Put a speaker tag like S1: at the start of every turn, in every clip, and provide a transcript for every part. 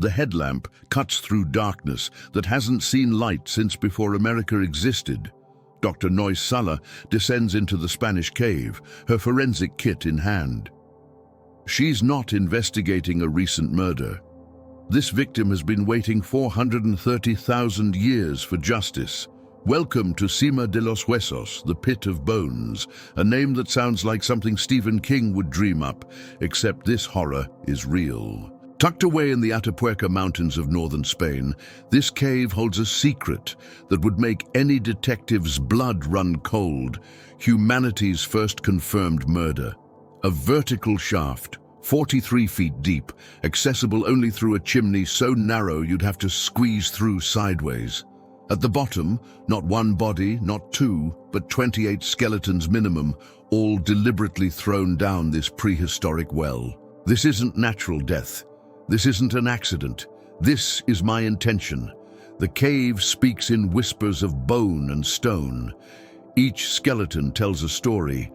S1: The headlamp cuts through darkness that hasn't seen light since before America existed. Dr. Noyce Sala descends into the Spanish cave, her forensic kit in hand. She's not investigating a recent murder. This victim has been waiting 430,000 years for justice. Welcome to Cima de los Huesos, the Pit of Bones, a name that sounds like something Stephen King would dream up, except this horror is real. Tucked away in the Atapuerca Mountains of northern Spain, this cave holds a secret that would make any detective's blood run cold: humanity's first confirmed murder. A vertical shaft, 43 feet deep, accessible only through a chimney so narrow you'd have to squeeze through sideways. At the bottom, not one body, not two, but 28 skeletons minimum, all deliberately thrown down this prehistoric well. This isn't natural death. This isn't an accident. This is my intention. The cave speaks in whispers of bone and stone. Each skeleton tells a story,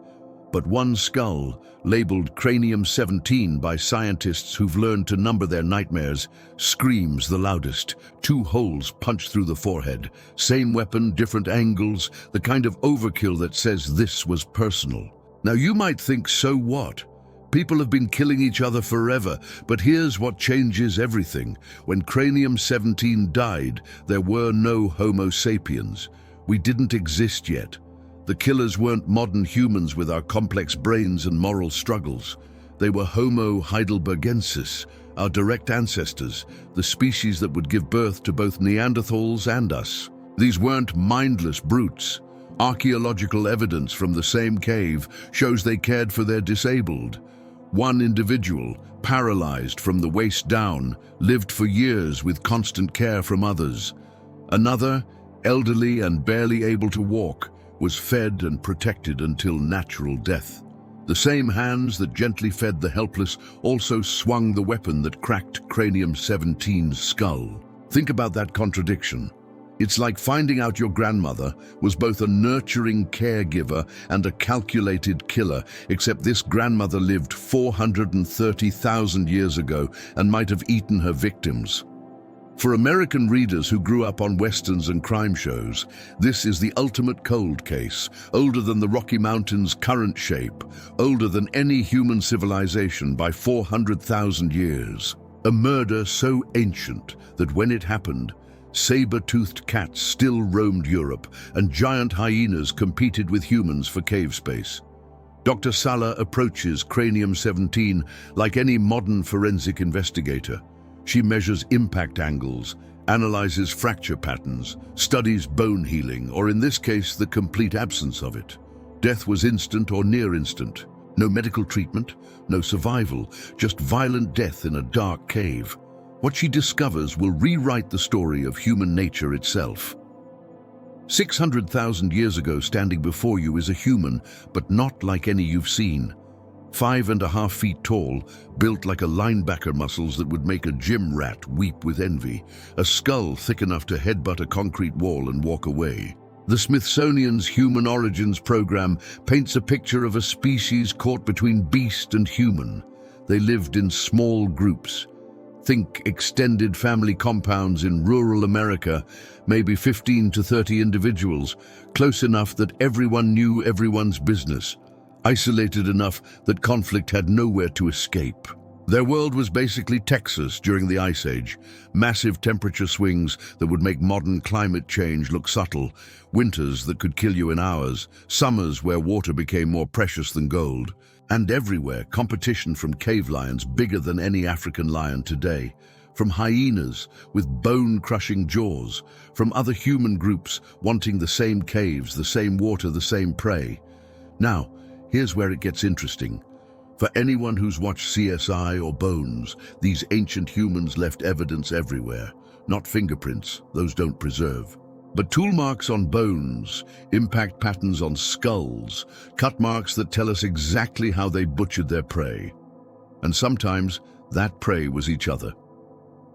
S1: but one skull, labeled Cranium 17 by scientists who've learned to number their nightmares, screams the loudest. 2 holes punched through the forehead. Same weapon, different angles, the kind of overkill that says this was personal. Now you might think, so what? People have been killing each other forever, but here's what changes everything. When Cranium 17 died, there were no Homo sapiens. We didn't exist yet. The killers weren't modern humans with our complex brains and moral struggles. They were Homo heidelbergensis, our direct ancestors, the species that would give birth to both Neanderthals and us. These weren't mindless brutes. Archaeological evidence from the same cave shows they cared for their disabled. One individual, paralyzed from the waist down, lived for years with constant care from others. Another, elderly and barely able to walk, was fed and protected until natural death. The same hands that gently fed the helpless also swung the weapon that cracked Cranium 17's skull. Think about that contradiction. It's like finding out your grandmother was both a nurturing caregiver and a calculated killer, except this grandmother lived 430,000 years ago and might have eaten her victims. For American readers who grew up on westerns and crime shows, this is the ultimate cold case, older than the Rocky Mountains' current shape, older than any human civilization by 400,000 years. A murder so ancient that when it happened, saber-toothed cats still roamed Europe, and giant hyenas competed with humans for cave space. Dr. Sala approaches Cranium 17 like any modern forensic investigator. She measures impact angles, analyzes fracture patterns, studies bone healing, or in this case, the complete absence of it. Death was instant or near instant. No medical treatment, no survival, just violent death in a dark cave. What she discovers will rewrite the story of human nature itself. 600,000 years ago, standing before you is a human, but not like any you've seen. 5.5 feet tall, built like a linebacker muscles that would make a gym rat weep with envy. A skull thick enough to headbutt a concrete wall and walk away. The Smithsonian's Human Origins program paints a picture of a species caught between beast and human. They lived in small groups. Think extended family compounds in rural America, maybe 15 to 30 individuals, close enough that everyone knew everyone's business, isolated enough that conflict had nowhere to escape. Their world was basically Texas during the Ice Age, massive temperature swings that would make modern climate change look subtle, winters that could kill you in hours, summers where water became more precious than gold. And everywhere, competition from cave lions bigger than any African lion today, from hyenas with bone-crushing jaws, from other human groups wanting the same caves, the same water, the same prey. Now, here's where it gets interesting. For anyone who's watched CSI or Bones, these ancient humans left evidence everywhere. Not fingerprints, those don't preserve. But tool marks on bones, impact patterns on skulls, cut marks that tell us exactly how they butchered their prey. And sometimes, that prey was each other.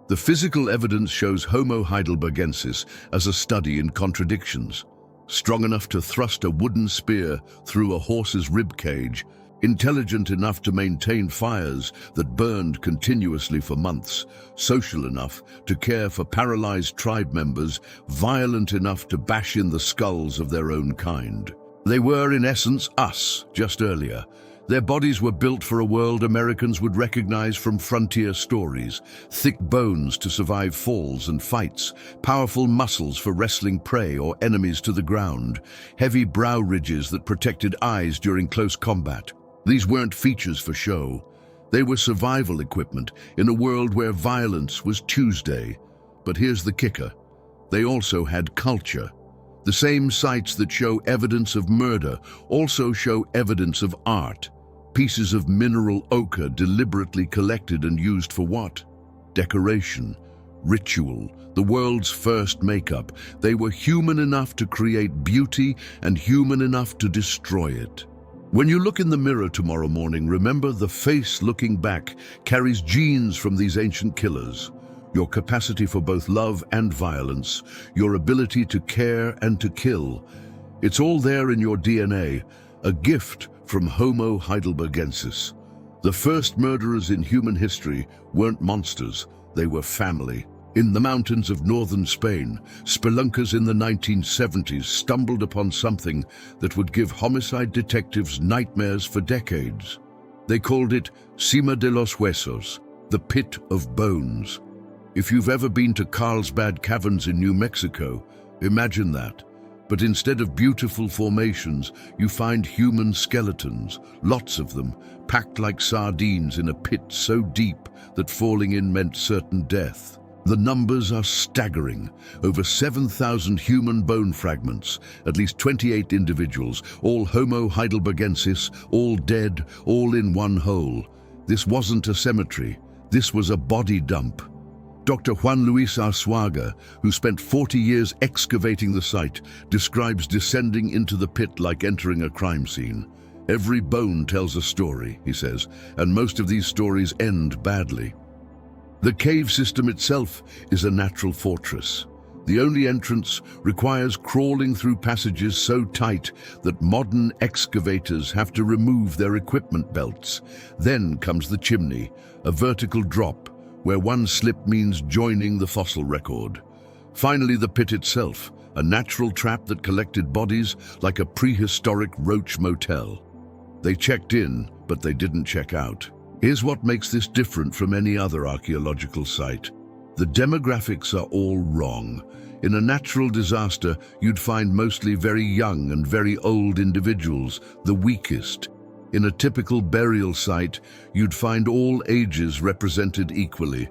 S1: The physical evidence shows Homo heidelbergensis as a study in contradictions. Strong enough to thrust a wooden spear through a horse's rib cage, Intelligent enough to maintain fires that burned continuously for months, social enough to care for paralyzed tribe members, violent enough to bash in the skulls of their own kind. They were, in essence, us, just earlier. Their bodies were built for a world Americans would recognize from frontier stories. Thick bones to survive falls and fights, powerful muscles for wrestling prey or enemies to the ground, heavy brow ridges that protected eyes during close combat. These weren't features for show. They were survival equipment in a world where violence was Tuesday. But here's the kicker. They also had culture. The same sites that show evidence of murder also show evidence of art. Pieces of mineral ochre deliberately collected and used for what? Decoration, ritual, the world's first makeup. They were human enough to create beauty and human enough to destroy it. When you look in the mirror tomorrow morning, remember the face looking back carries genes from these ancient killers. Your capacity for both love and violence, your ability to care and to kill. It's all there in your DNA, a gift from Homo heidelbergensis. The first murderers in human history weren't monsters, they were family. In the mountains of northern Spain, spelunkers in the 1970s stumbled upon something that would give homicide detectives nightmares for decades. They called it Cima de los Huesos, the pit of bones. If you've ever been to Carlsbad Caverns in New Mexico, imagine that. But instead of beautiful formations, you find human skeletons, lots of them, packed like sardines in a pit so deep that falling in meant certain death. The numbers are staggering. Over 7,000 human bone fragments, at least 28 individuals, all Homo heidelbergensis, all dead, all in one hole. This wasn't a cemetery. This was a body dump. Dr. Juan Luis Arzuaga, who spent 40 years excavating the site, describes descending into the pit like entering a crime scene. Every bone tells a story, he says, and most of these stories end badly. The cave system itself is a natural fortress. The only entrance requires crawling through passages so tight that modern excavators have to remove their equipment belts. Then comes the chimney, a vertical drop, where one slip means joining the fossil record. Finally, the pit itself, a natural trap that collected bodies like a prehistoric roach motel. They checked in, but they didn't check out. Here's what makes this different from any other archaeological site. The demographics are all wrong. In a natural disaster, you'd find mostly very young and very old individuals, the weakest. In a typical burial site, you'd find all ages represented equally.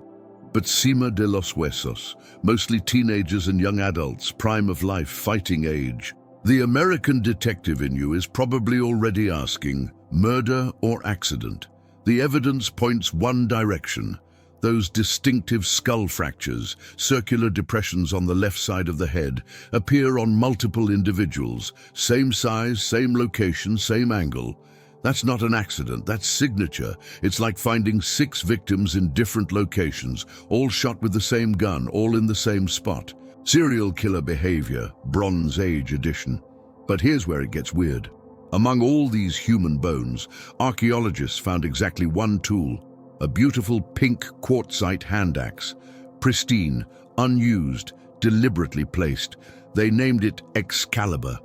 S1: But Cima de los Huesos, mostly teenagers and young adults, prime of life, fighting age. The American detective in you is probably already asking, murder or accident? The evidence points one direction. Those distinctive skull fractures, circular depressions on the left side of the head, appear on multiple individuals. Same size, same location, same angle. That's not an accident, that's signature. It's like finding 6 victims in different locations, all shot with the same gun, all in the same spot. Serial killer behavior, Bronze Age edition. But here's where it gets weird. Among all these human bones, archaeologists found exactly one tool, a beautiful pink quartzite hand axe. Pristine, unused, deliberately placed. They named it Excalibur.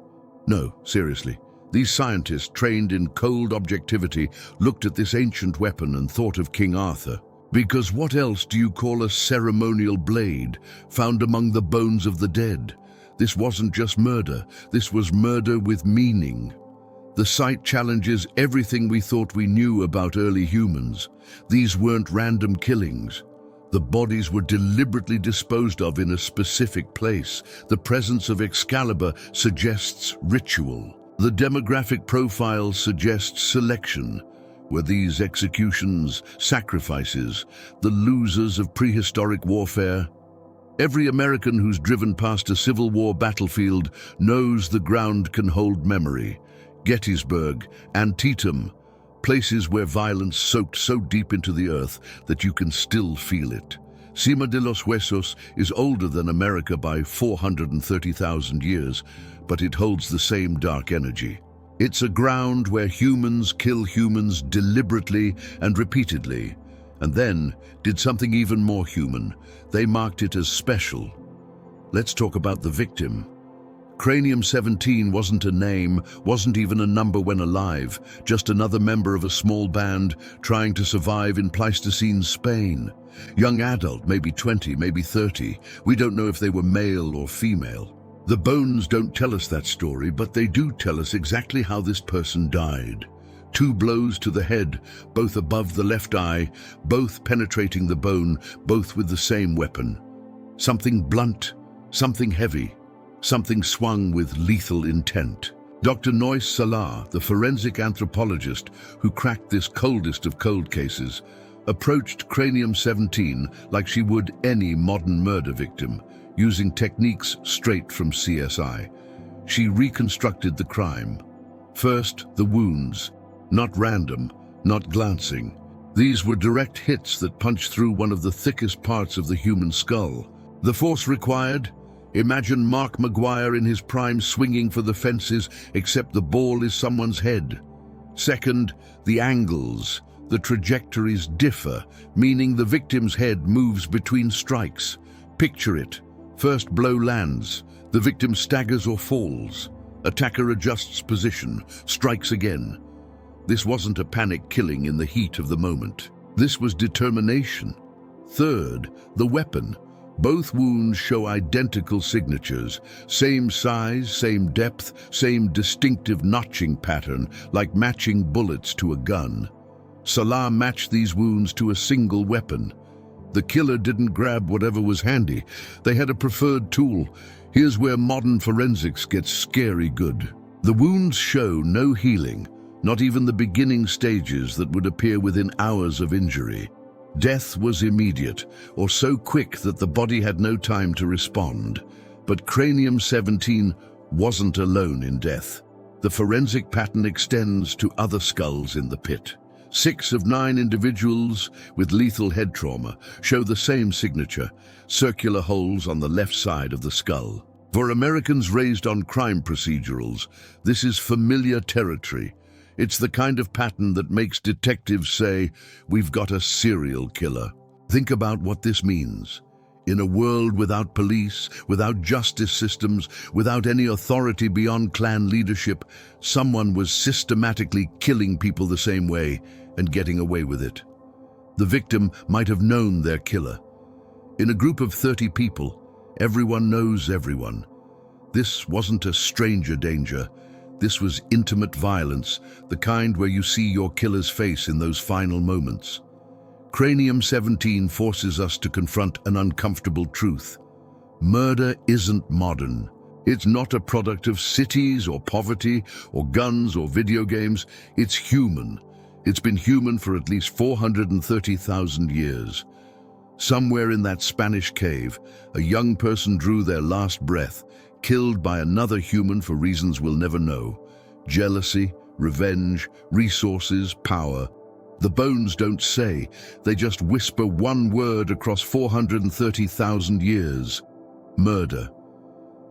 S1: No, seriously. These scientists, trained in cold objectivity, looked at this ancient weapon and thought of King Arthur. Because what else do you call a ceremonial blade found among the bones of the dead? This wasn't just murder, this was murder with meaning. The site challenges everything we thought we knew about early humans. These weren't random killings. The bodies were deliberately disposed of in a specific place. The presence of Excalibur suggests ritual. The demographic profile suggests selection. Were these executions, sacrifices, the losers of prehistoric warfare? Every American who's driven past a Civil War battlefield knows the ground can hold memory. Gettysburg, Antietam, places where violence soaked so deep into the earth that you can still feel it. Cima de los Huesos is older than America by 430,000 years, but it holds the same dark energy. It's a ground where humans kill humans deliberately and repeatedly, and then did something even more human. They marked it as special. Let's talk about the victim. Cranium 17 wasn't a name, wasn't even a number when alive, just another member of a small band trying to survive in Pleistocene Spain. Young adult, maybe 20, maybe 30. We don't know if they were male or female. The bones don't tell us that story, but they do tell us exactly how this person died. 2 blows to the head, both above the left eye, both penetrating the bone, both with the same weapon. Something blunt, something heavy, something swung with lethal intent. Dr. Nois Salah, the forensic anthropologist who cracked this coldest of cold cases, approached Cranium 17 like she would any modern murder victim, using techniques straight from CSI. She reconstructed the crime. First, the wounds. Not random, not glancing. These were direct hits that punched through one of the thickest parts of the human skull. The force required? Imagine Mark Maguire in his prime swinging for the fences, except the ball is someone's head. Second, the angles. The trajectories differ, meaning the victim's head moves between strikes. Picture it. First blow lands. The victim staggers or falls. Attacker adjusts position, strikes again. This wasn't a panic killing in the heat of the moment. This was determination. Third, the weapon. Both wounds show identical signatures, same size, same depth, same distinctive notching pattern, like matching bullets to a gun. Salah matched these wounds to a single weapon. The killer didn't grab whatever was handy. They had a preferred tool. Here's where modern forensics gets scary good. The wounds show no healing, not even the beginning stages that would appear within hours of injury. Death was immediate, or so quick that the body had no time to respond. But Cranium 17 wasn't alone in death. The forensic pattern extends to other skulls in the pit. 6 of 9 individuals with lethal head trauma show the same signature, circular holes on the left side of the skull. For Americans raised on crime procedurals, this is familiar territory. It's the kind of pattern that makes detectives say, "We've got a serial killer." Think about what this means. In a world without police, without justice systems, without any authority beyond clan leadership, someone was systematically killing people the same way and getting away with it. The victim might have known their killer. In a group of 30 people, everyone knows everyone. This wasn't a stranger danger. This was intimate violence, the kind where you see your killer's face in those final moments. Cranium 17 forces us to confront an uncomfortable truth. Murder isn't modern. It's not a product of cities or poverty or guns or video games. It's human. It's been human for at least 430,000 years. Somewhere in that Spanish cave, a young person drew their last breath, killed by another human for reasons we'll never know. Jealousy, revenge, resources, power. The bones don't say, they just whisper one word across 430,000 years. Murder.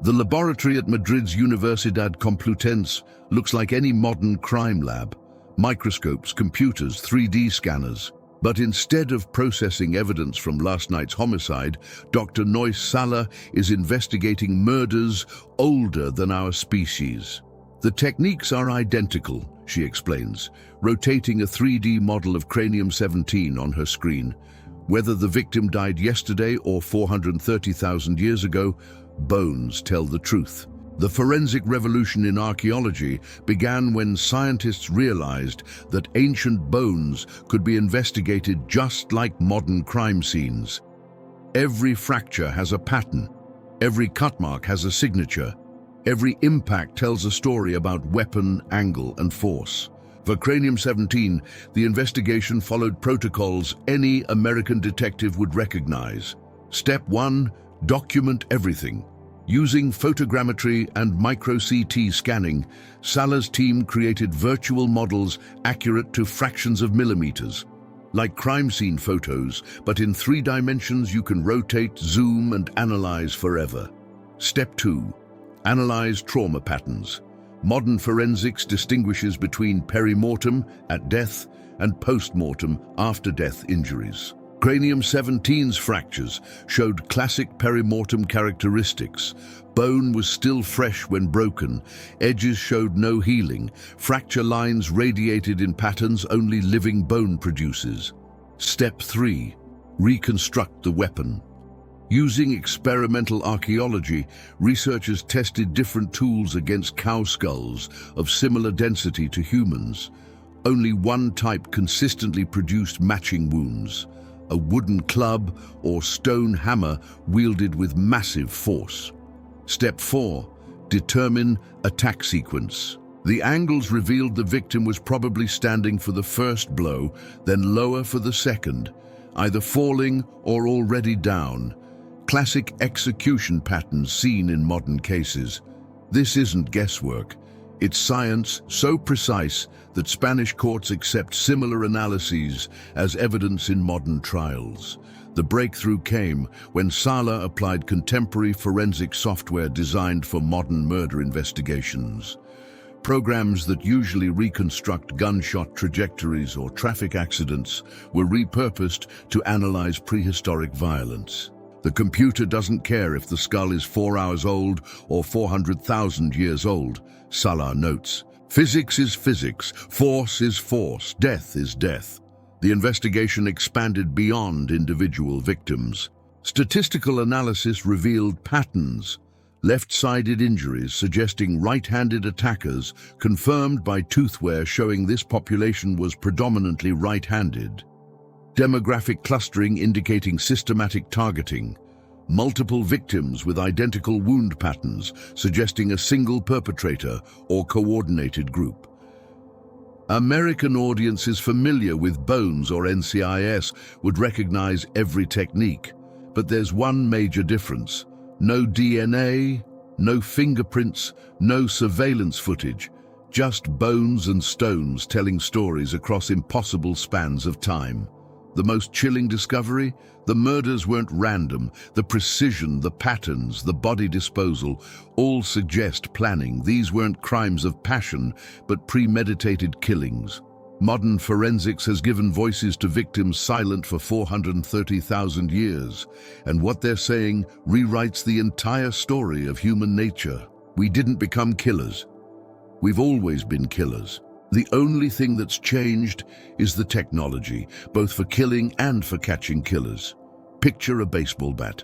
S1: The laboratory at Madrid's Universidad Complutense looks like any modern crime lab. Microscopes, computers, 3D scanners. But instead of processing evidence from last night's homicide, Dr. Nois Salah is investigating murders older than our species. The techniques are identical, she explains, rotating a 3D model of Cranium 17 on her screen. Whether the victim died yesterday or 430,000 years ago, bones tell the truth. The forensic revolution in archaeology began when scientists realized that ancient bones could be investigated just like modern crime scenes. Every fracture has a pattern. Every cut mark has a signature. Every impact tells a story about weapon, angle, and force. For Cranium 17, the investigation followed protocols any American detective would recognize. Step 1, document everything. Using photogrammetry and micro-CT scanning, Salah's team created virtual models accurate to fractions of millimeters. Like crime scene photos, but in 3 dimensions you can rotate, zoom, and analyze forever. Step 2, analyze trauma patterns. Modern forensics distinguishes between perimortem, at death, and postmortem, after-death injuries. Cranium 17's fractures showed classic perimortem characteristics. Bone was still fresh when broken, edges showed no healing, fracture lines radiated in patterns only living bone produces. Step 3. Reconstruct the weapon. Using experimental archaeology, researchers tested different tools against cow skulls of similar density to humans. Only one type consistently produced matching wounds: a wooden club or stone hammer wielded with massive force. Step 4. Determine attack sequence. The angles revealed the victim was probably standing for the first blow, then lower for the second, either falling or already down. Classic execution patterns seen in modern cases. This isn't guesswork. It's science so precise that Spanish courts accept similar analyses as evidence in modern trials. The breakthrough came when Sala applied contemporary forensic software designed for modern murder investigations. Programs that usually reconstruct gunshot trajectories or traffic accidents were repurposed to analyze prehistoric violence. The computer doesn't care if the skull is 4 hours old or 400,000 years old, Sala notes. Physics is physics, force is force, death is death. The investigation expanded beyond individual victims. Statistical analysis revealed patterns. Left-sided injuries suggesting right-handed attackers, confirmed by tooth wear showing this population was predominantly right-handed. Demographic clustering indicating systematic targeting. Multiple victims with identical wound patterns, suggesting a single perpetrator or coordinated group. American audiences familiar with bones or NCIS would recognize every technique, but there's one major difference. No DNA, no fingerprints, no surveillance footage, just bones and stones telling stories across impossible spans of time. The most chilling discovery? The murders weren't random. The precision, the patterns, the body disposal, all suggest planning. These weren't crimes of passion, but premeditated killings. Modern forensics has given voices to victims silent for 430,000 years, and what they're saying rewrites the entire story of human nature. We didn't become killers. We've always been killers. The only thing that's changed is the technology, both for killing and for catching killers. Picture a baseball bat.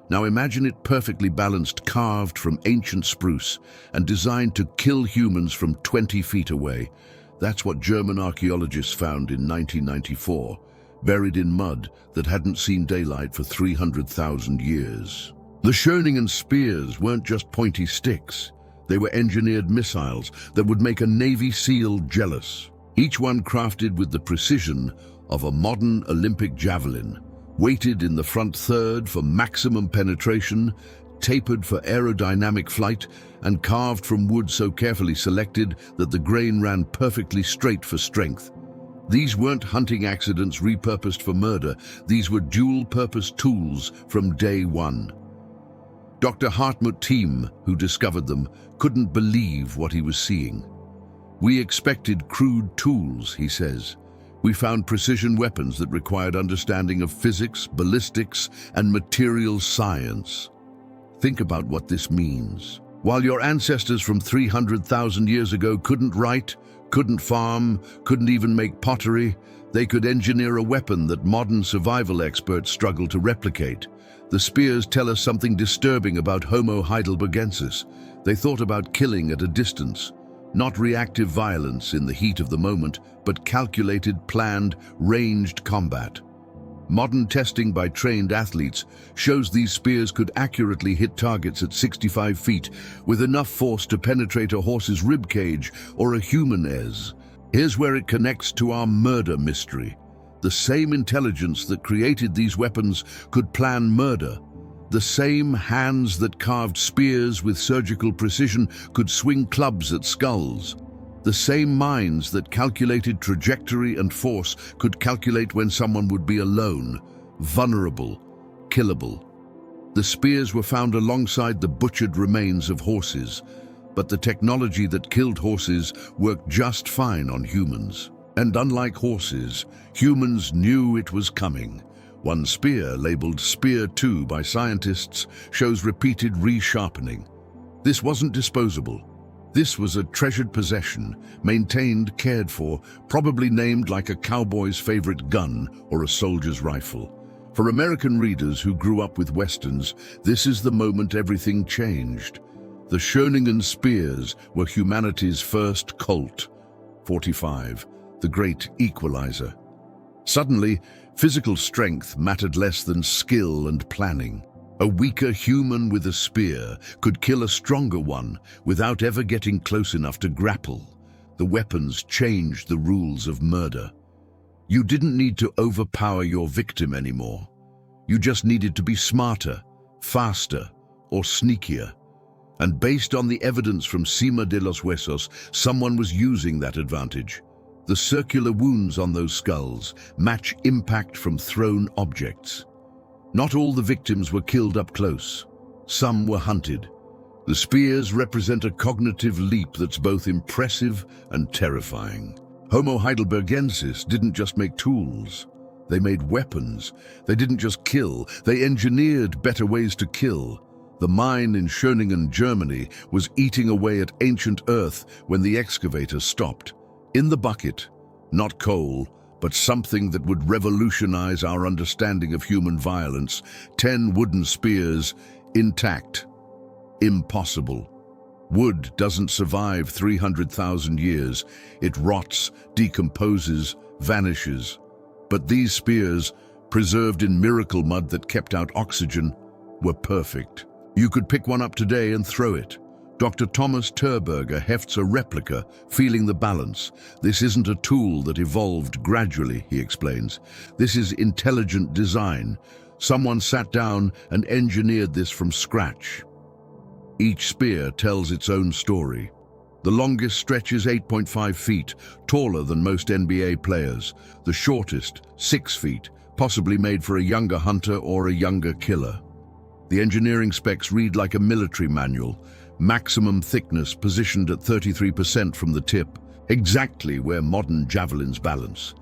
S1: Now imagine it perfectly balanced, carved from ancient spruce, and designed to kill humans from 20 feet away. That's what German archaeologists found in 1994, buried in mud that hadn't seen daylight for 300,000 years. The Schöningen spears weren't just pointy sticks. They were engineered missiles that would make a Navy SEAL jealous. Each one crafted with the precision of a modern Olympic javelin, weighted in the front third for maximum penetration, tapered for aerodynamic flight, and carved from wood so carefully selected that the grain ran perfectly straight for strength. These weren't hunting accidents repurposed for murder. These were dual-purpose tools from day one. Dr. Hartmut Thiem, who discovered them, couldn't believe what he was seeing. "We expected crude tools," he says. "We found precision weapons that required understanding of physics, ballistics, and material science." Think about what this means. While your ancestors from 300,000 years ago couldn't write, couldn't farm, couldn't even make pottery, they could engineer a weapon that modern survival experts struggle to replicate. The spears tell us something disturbing about Homo heidelbergensis. They thought about killing at a distance, not reactive violence in the heat of the moment, but calculated, planned, ranged combat. Modern testing by trained athletes shows these spears could accurately hit targets at 65 feet with enough force to penetrate a horse's rib cage or a human as. Here's where it connects to our murder mystery. The same intelligence that created these weapons could plan murder. The same hands that carved spears with surgical precision could swing clubs at skulls. The same minds that calculated trajectory and force could calculate when someone would be alone, vulnerable, killable. The spears were found alongside the butchered remains of horses. But the technology that killed horses worked just fine on humans. And unlike horses, humans knew it was coming. One spear, labeled Spear 2 by scientists, shows repeated resharpening. This wasn't disposable. This was a treasured possession, maintained, cared for, probably named like a cowboy's favorite gun or a soldier's rifle. For American readers who grew up with Westerns, this is the moment everything changed. The Schoeningen spears were humanity's first Colt 45, the great equalizer. Suddenly, physical strength mattered less than skill and planning. A weaker human with a spear could kill a stronger one without ever getting close enough to grapple. The weapons changed the rules of murder. You didn't need to overpower your victim anymore. You just needed to be smarter, faster, or sneakier. And based on the evidence from Cima de los Huesos, someone was using that advantage. The circular wounds on those skulls match impact from thrown objects. Not all the victims were killed up close. Some were hunted. The spears represent a cognitive leap that's both impressive and terrifying. Homo heidelbergensis didn't just make tools. They made weapons. They didn't just kill, they engineered better ways to kill. The mine in Schoeningen, Germany, was eating away at ancient earth when the excavator stopped. In the bucket, not coal, but something that would revolutionize our understanding of human violence. 10 wooden spears, intact. Impossible. Wood doesn't survive 300,000 years. It rots, decomposes, vanishes. But these spears, preserved in miracle mud that kept out oxygen, were perfect. You could pick one up today and throw it. Dr. Thomas Terberger hefts a replica, feeling the balance. This isn't a tool that evolved gradually, he explains. This is intelligent design. Someone sat down and engineered this from scratch. Each spear tells its own story. The longest stretch is 8.5 feet, taller than most NBA players. The shortest, 6 feet, possibly made for a younger hunter or a younger killer. The engineering specs read like a military manual. Maximum thickness positioned at 33% from the tip, exactly where modern javelins balance.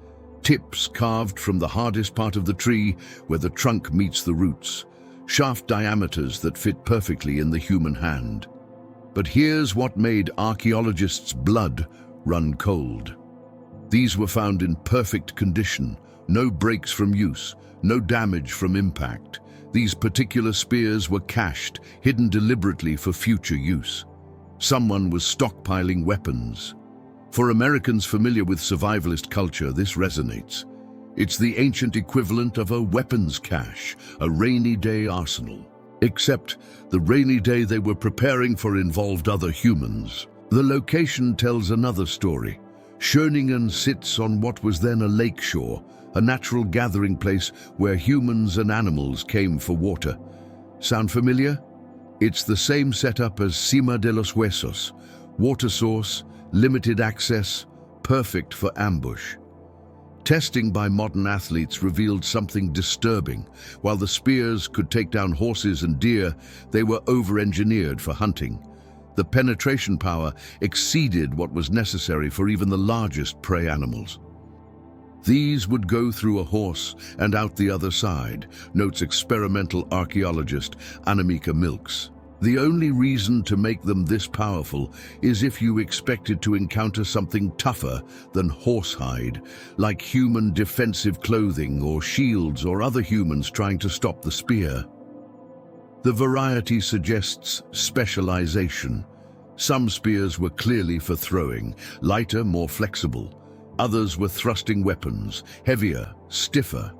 S1: Tips carved from the hardest part of the tree, where the trunk meets the roots. Shaft diameters that fit perfectly in the human hand. But here's what made archaeologists' blood run cold. These were found in perfect condition, no breaks from use, no damage from impact. These particular spears were cached, hidden deliberately for future use. Someone was stockpiling weapons. For Americans familiar with survivalist culture, this resonates. It's the ancient equivalent of a weapons cache, a rainy day arsenal. Except the rainy day they were preparing for involved other humans. The location tells another story. Schoeningen sits on what was then a lakeshore, a natural gathering place where humans and animals came for water. Sound familiar? It's the same setup as Cima de los Huesos. Water source, limited access, perfect for ambush. Testing by modern athletes revealed something disturbing. While the spears could take down horses and deer, they were over-engineered for hunting. The penetration power exceeded what was necessary for even the largest prey animals. These would go through a horse and out the other side, notes experimental archaeologist Annemieke Milks. The only reason to make them this powerful is if you expected to encounter something tougher than horsehide, like human defensive clothing or shields or other humans trying to stop the spear. The variety suggests specialization. Some spears were clearly for throwing, lighter, more flexible. Others were thrusting weapons, heavier, stiffer.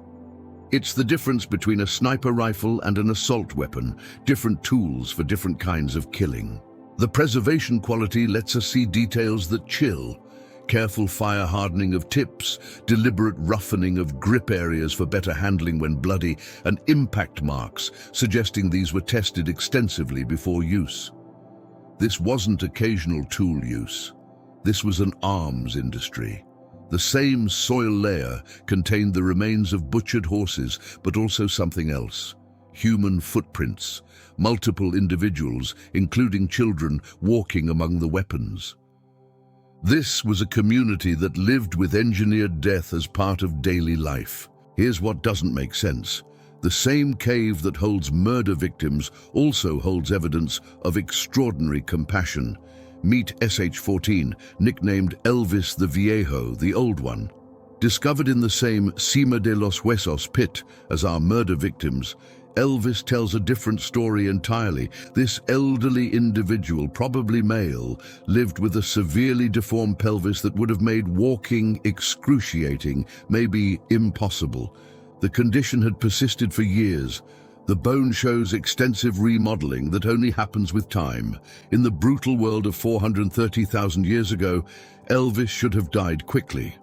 S1: It's the difference between a sniper rifle and an assault weapon, different tools for different kinds of killing. The preservation quality lets us see details that chill. Careful fire hardening of tips, deliberate roughening of grip areas for better handling when bloody, and impact marks, suggesting these were tested extensively before use. This wasn't occasional tool use. This was an arms industry. The same soil layer contained the remains of butchered horses, but also something else. human footprints, multiple individuals, including children, walking among the weapons. This was a community that lived with engineered death as part of daily life. Here's what doesn't make sense. The same cave that holds murder victims also holds evidence of extraordinary compassion. Meet SH-14, nicknamed Elvis the Viejo, the Old One. Discovered in the same Cima de los Huesos pit as our murder victims, Elvis tells a different story entirely. This elderly individual, probably male, lived with a severely deformed pelvis that would have made walking excruciating, maybe impossible. The condition had persisted for years. The bone shows extensive remodeling that only happens with time. In the brutal world of 430,000 years ago, Elvis should have died quickly.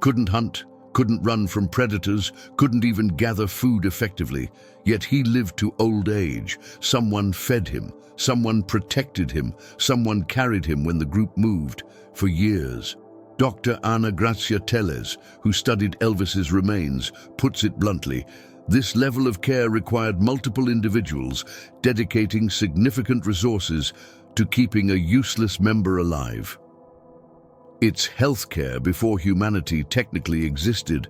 S1: Couldn't hunt, couldn't run from predators, couldn't even gather food effectively. Yet he lived to old age. Someone fed him, someone protected him, someone carried him when the group moved, for years. Dr. Ana Gracia Tellez, who studied Elvis's remains, puts it bluntly: this level of care required multiple individuals dedicating significant resources to keeping a useless member alive. It's healthcare before humanity technically existed.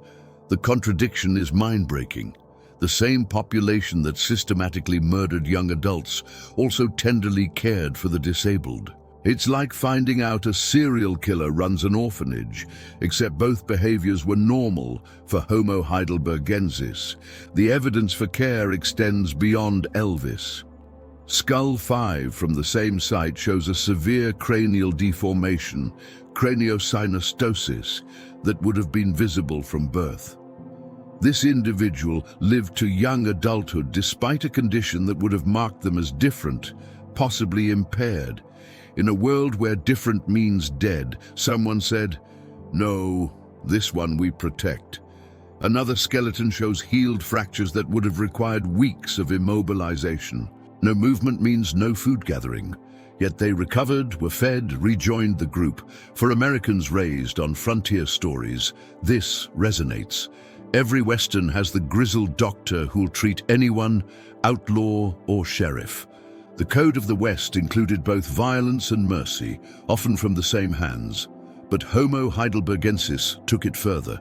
S1: The contradiction is mind-breaking. The same population that systematically murdered young adults also tenderly cared for the disabled. It's like finding out a serial killer runs an orphanage, except both behaviors were normal for Homo heidelbergensis. The evidence for care extends beyond Elvis. Skull 5 from the same site shows a severe cranial deformation, craniosynostosis, that would have been visible from birth. This individual lived to young adulthood despite a condition that would have marked them as different, possibly impaired. In a world where different means dead, someone said, "No, this one we protect." Another skeleton shows healed fractures that would have required weeks of immobilization. No movement means no food gathering. Yet they recovered, were fed, rejoined the group. For Americans raised on frontier stories, this resonates. Every Western has the grizzled doctor who'll treat anyone, outlaw or sheriff. The code of the West included both violence and mercy, often from the same hands. But Homo heidelbergensis took it further.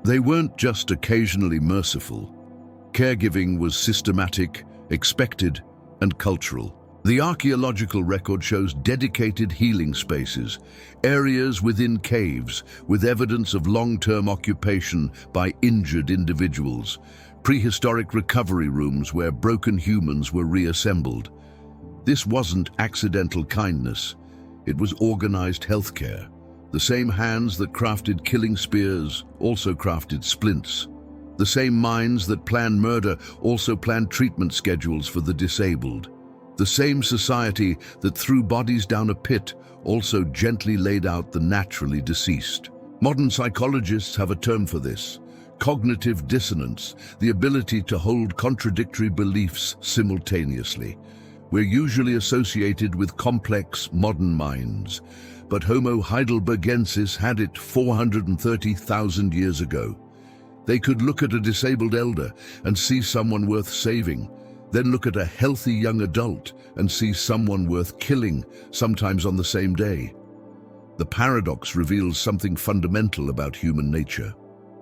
S1: They weren't just occasionally merciful. Caregiving was systematic, expected, and cultural. The archaeological record shows dedicated healing spaces, areas within caves with evidence of long-term occupation by injured individuals, prehistoric recovery rooms where broken humans were reassembled. This wasn't accidental kindness. It was organized healthcare. The same hands that crafted killing spears also crafted splints. The same minds that planned murder also planned treatment schedules for the disabled. The same society that threw bodies down a pit also gently laid out the naturally deceased. Modern psychologists have a term for this: cognitive dissonance, the ability to hold contradictory beliefs simultaneously. We're usually associated with complex modern minds, but Homo heidelbergensis had it 430,000 years ago. They could look at a disabled elder and see someone worth saving, then look at a healthy young adult and see someone worth killing, sometimes on the same day. The paradox reveals something fundamental about human nature.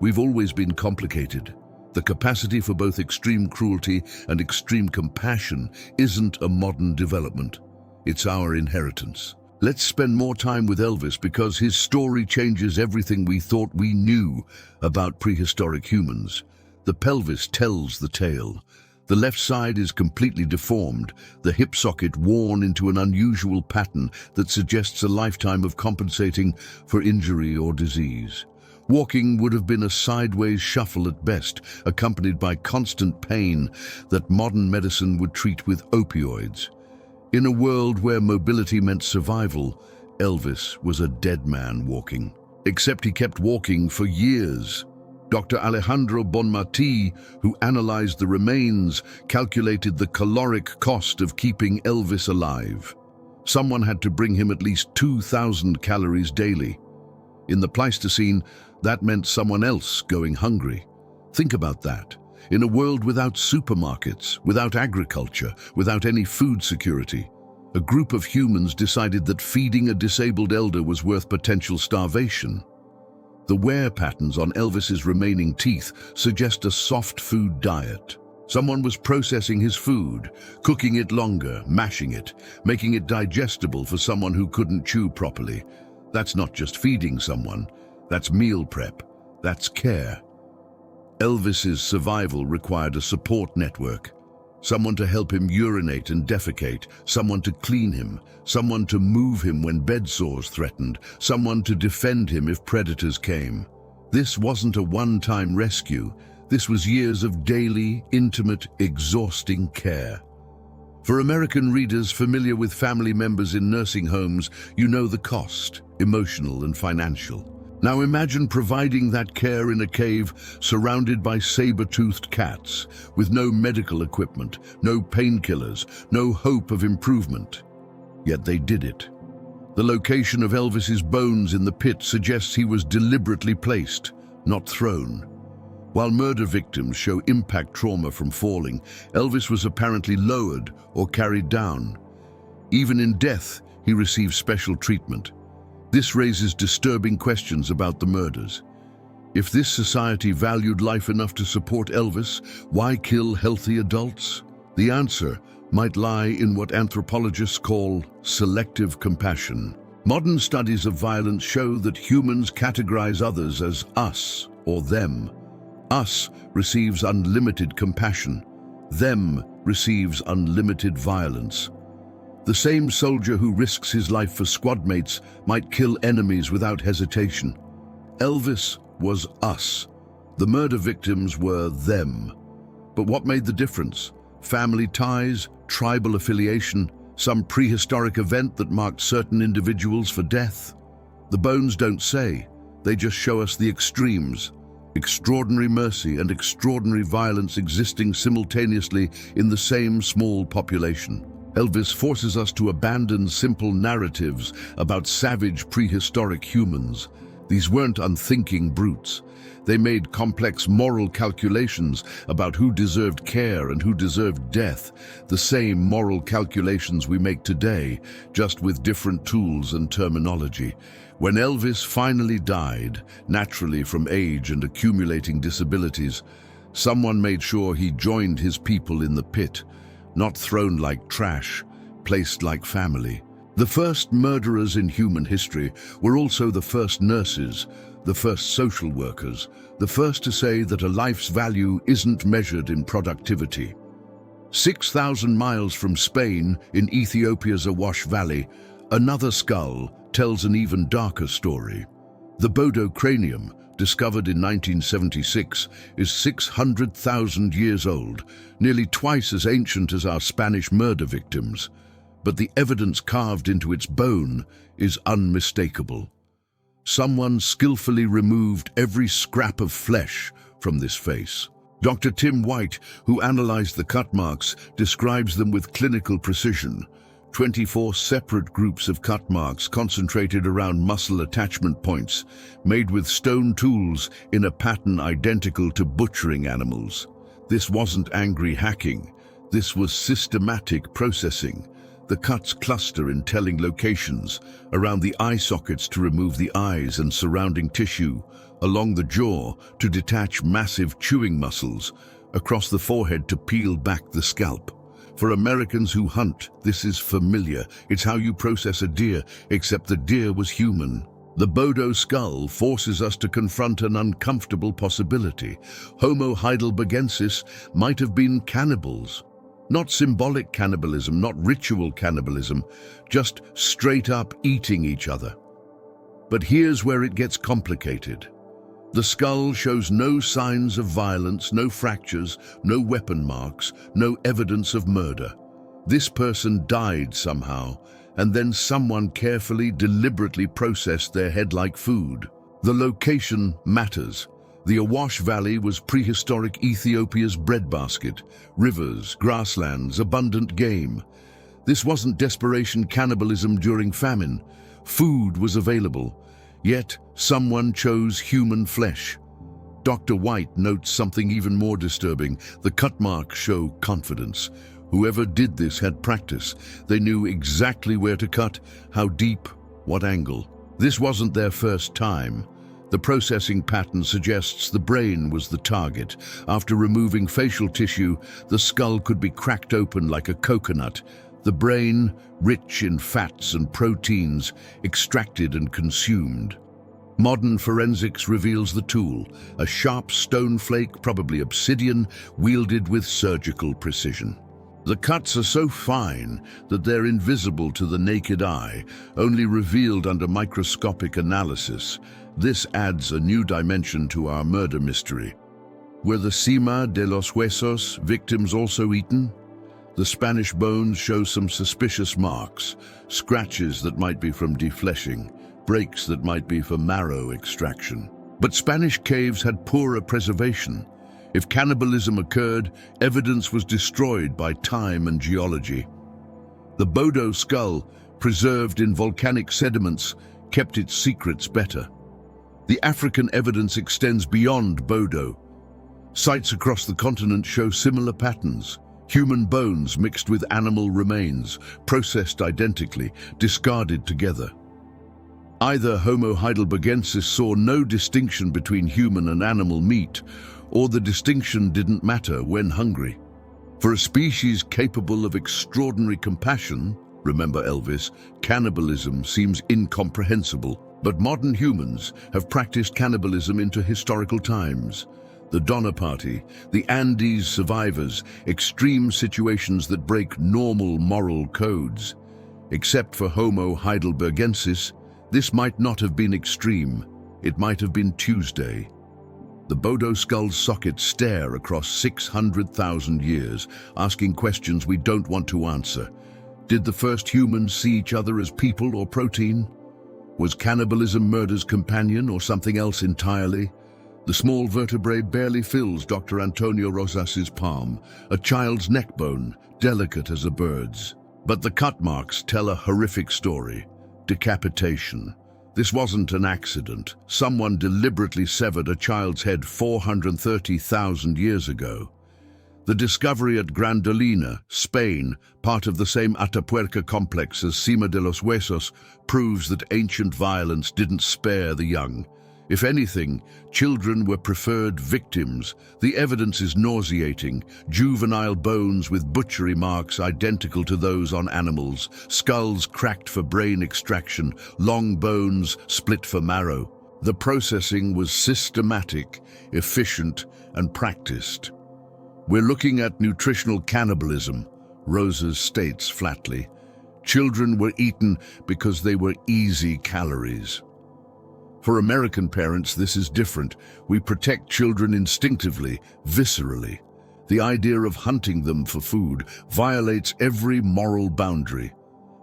S1: We've always been complicated. The capacity for both extreme cruelty and extreme compassion isn't a modern development. It's our inheritance. Let's spend more time with Elvis because his story changes everything we thought we knew about prehistoric humans. The pelvis tells the tale. The left side is completely deformed, the hip socket worn into an unusual pattern that suggests a lifetime of compensating for injury or disease. Walking would have been a sideways shuffle at best, accompanied by constant pain that modern medicine would treat with opioids. In a world where mobility meant survival, Elvis was a dead man walking. Except he kept walking for years. Dr. Alejandro Bonmatí, who analyzed the remains, calculated the caloric cost of keeping Elvis alive. Someone had to bring him at least 2,000 calories daily. In the Pleistocene, that meant someone else going hungry. Think about that. In a world without supermarkets, without agriculture, without any food security, a group of humans decided that feeding a disabled elder was worth potential starvation. The wear patterns on Elvis's remaining teeth suggest a soft food diet. Someone was processing his food, cooking it longer, mashing it, making it digestible for someone who couldn't chew properly. That's not just feeding someone, that's meal prep, that's care. Elvis's survival required a support network. Someone to help him urinate and defecate, someone to clean him, someone to move him when bed sores threatened, someone to defend him if predators came. This wasn't a one-time rescue. This was years of daily, intimate, exhausting care. For American readers familiar with family members in nursing homes, you know the cost, emotional and financial. Now imagine providing that care in a cave surrounded by saber-toothed cats, with no medical equipment, no painkillers, no hope of improvement. Yet they did it. The location of Elvis's bones in the pit suggests he was deliberately placed, not thrown. While murder victims show impact trauma from falling, Elvis was apparently lowered or carried down. Even in death, he received special treatment. This raises disturbing questions about the murders. If this society valued life enough to support Elvis, why kill healthy adults? The answer might lie in what anthropologists call selective compassion. Modern studies of violence show that humans categorize others as us or them. Us receives unlimited compassion. Them receives unlimited violence. The same soldier who risks his life for squadmates might kill enemies without hesitation. Elvis was us. The murder victims were them. But what made the difference? Family ties, tribal affiliation, some prehistoric event that marked certain individuals for death? The bones don't say. They just show us the extremes. Extraordinary mercy and extraordinary violence existing simultaneously in the same small population. Elvis forces us to abandon simple narratives about savage prehistoric humans. These weren't unthinking brutes. They made complex moral calculations about who deserved care and who deserved death, the same moral calculations we make today, just with different tools and terminology. When Elvis finally died, naturally from age and accumulating disabilities, someone made sure he joined his people in the pit. Not thrown like trash, placed like family. The first murderers in human history were also the first nurses, the first social workers, the first to say that a life's value isn't measured in productivity. 6,000 miles from Spain, in Ethiopia's Awash Valley, another skull tells an even darker story. The Bodo cranium, discovered in 1976, is 600,000 years old, nearly twice as ancient as our Spanish murder victims. But the evidence carved into its bone is unmistakable. Someone skillfully removed every scrap of flesh from this face. Dr. Tim White, who analyzed the cut marks, describes them with clinical precision. 24 separate groups of cut marks concentrated around muscle attachment points, made with stone tools in a pattern identical to butchering animals. This wasn't angry hacking. This was systematic processing. The cuts cluster in telling locations, around the eye sockets to remove the eyes and surrounding tissue, along the jaw to detach massive chewing muscles, across the forehead to peel back the scalp. For Americans who hunt, this is familiar. It's how you process a deer, except the deer was human. The Bodo skull forces us to confront an uncomfortable possibility. Homo heidelbergensis might have been cannibals. Not symbolic cannibalism, not ritual cannibalism, just straight up eating each other. But here's where it gets complicated. The skull shows no signs of violence, no fractures, no weapon marks, no evidence of murder. This person died somehow, and then someone carefully, deliberately processed their head like food. The location matters. The Awash Valley was prehistoric Ethiopia's breadbasket. Rivers, grasslands, abundant game. This wasn't desperation cannibalism during famine. Food was available. Yet, someone chose human flesh. Dr. White notes something even more disturbing. The cut marks show confidence. Whoever did this had practice. They knew exactly where to cut, how deep, what angle. This wasn't their first time. The processing pattern suggests the brain was the target. After removing facial tissue, the skull could be cracked open like a coconut. The brain, rich in fats and proteins, extracted and consumed. Modern forensics reveals the tool, a sharp stone flake, probably obsidian, wielded with surgical precision. The cuts are so fine that they're invisible to the naked eye, only revealed under microscopic analysis. This adds a new dimension to our murder mystery. Were the cima de los huesos victims also eaten? The Spanish bones show some suspicious marks, scratches that might be from defleshing, breaks that might be for marrow extraction. But Spanish caves had poorer preservation. If cannibalism occurred, evidence was destroyed by time and geology. The Bodo skull, preserved in volcanic sediments, kept its secrets better. The African evidence extends beyond Bodo. Sites across the continent show similar patterns. Human bones mixed with animal remains, processed identically, discarded together. Either Homo heidelbergensis saw no distinction between human and animal meat, or the distinction didn't matter when hungry. For a species capable of extraordinary compassion, remember Elvis, cannibalism seems incomprehensible. But modern humans have practiced cannibalism into historical times. The Donner Party, the Andes survivors, extreme situations that break normal moral codes. Except for Homo heidelbergensis, this might not have been extreme. It might have been Tuesday. The Bodo skull's sockets stare across 600,000 years, asking questions we don't want to answer. Did the first humans see each other as people or protein? Was cannibalism murder's companion or something else entirely? The small vertebrae barely fills Dr. Antonio Rosas's palm, a child's neck bone, delicate as a bird's. But the cut marks tell a horrific story. Decapitation. This wasn't an accident. Someone deliberately severed a child's head 430,000 years ago. The discovery at Grandolina, Spain, part of the same Atapuerca complex as Cima de los Huesos, proves that ancient violence didn't spare the young. If anything, children were preferred victims. The evidence is nauseating. Juvenile bones with butchery marks identical to those on animals, skulls cracked for brain extraction, long bones split for marrow. The processing was systematic, efficient, and practiced. We're looking at nutritional cannibalism, Rosas states flatly. Children were eaten because they were easy calories. For American parents, this is different. We protect children instinctively, viscerally. The idea of hunting them for food violates every moral boundary.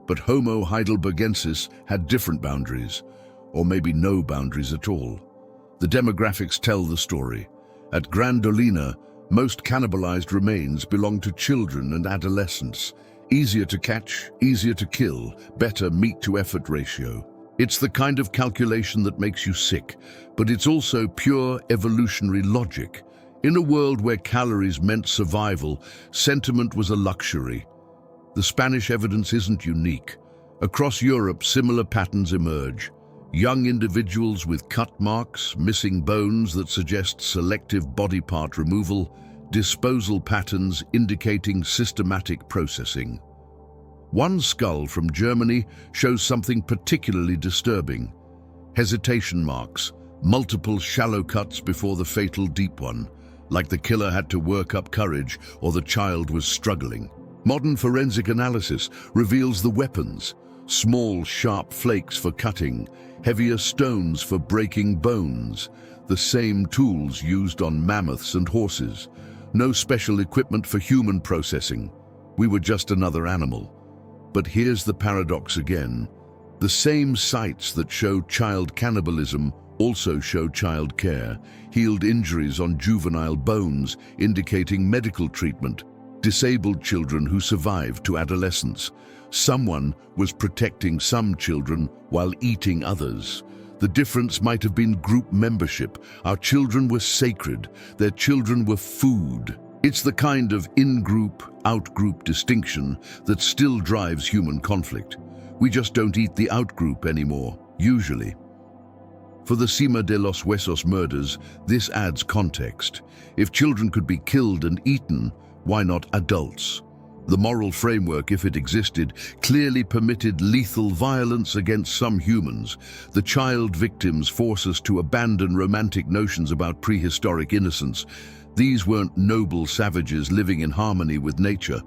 S1: But Homo heidelbergensis had different boundaries, or maybe no boundaries at all. The demographics tell the story. At Grandolina, most cannibalized remains belong to children and adolescents. Easier to catch, easier to kill, better meat-to-effort ratio. It's the kind of calculation that makes you sick, but it's also pure evolutionary logic. In a world where calories meant survival, sentiment was a luxury. The Spanish evidence isn't unique. Across Europe, similar patterns emerge. Young individuals with cut marks, missing bones that suggest selective body part removal, disposal patterns indicating systematic processing. One skull from Germany shows something particularly disturbing. Hesitation marks, multiple shallow cuts before the fatal deep one, like the killer had to work up courage or the child was struggling. Modern forensic analysis reveals the weapons: small, sharp flakes for cutting, heavier stones for breaking bones, the same tools used on mammoths and horses. No special equipment for human processing. We were just another animal. But here's the paradox again. The same sites that show child cannibalism also show child care, healed injuries on juvenile bones indicating medical treatment, disabled children who survived to adolescence. Someone was protecting some children while eating others. The difference might have been group membership. Our children were sacred. Their children were food. It's the kind of in-group, out-group distinction that still drives human conflict. We just don't eat the out-group anymore, usually. For the Cima de los Huesos murders, this adds context. If children could be killed and eaten, why not adults? The moral framework, if it existed, clearly permitted lethal violence against some humans. The child victims force us to abandon romantic notions about prehistoric innocence. These weren't noble savages living in harmony with nature.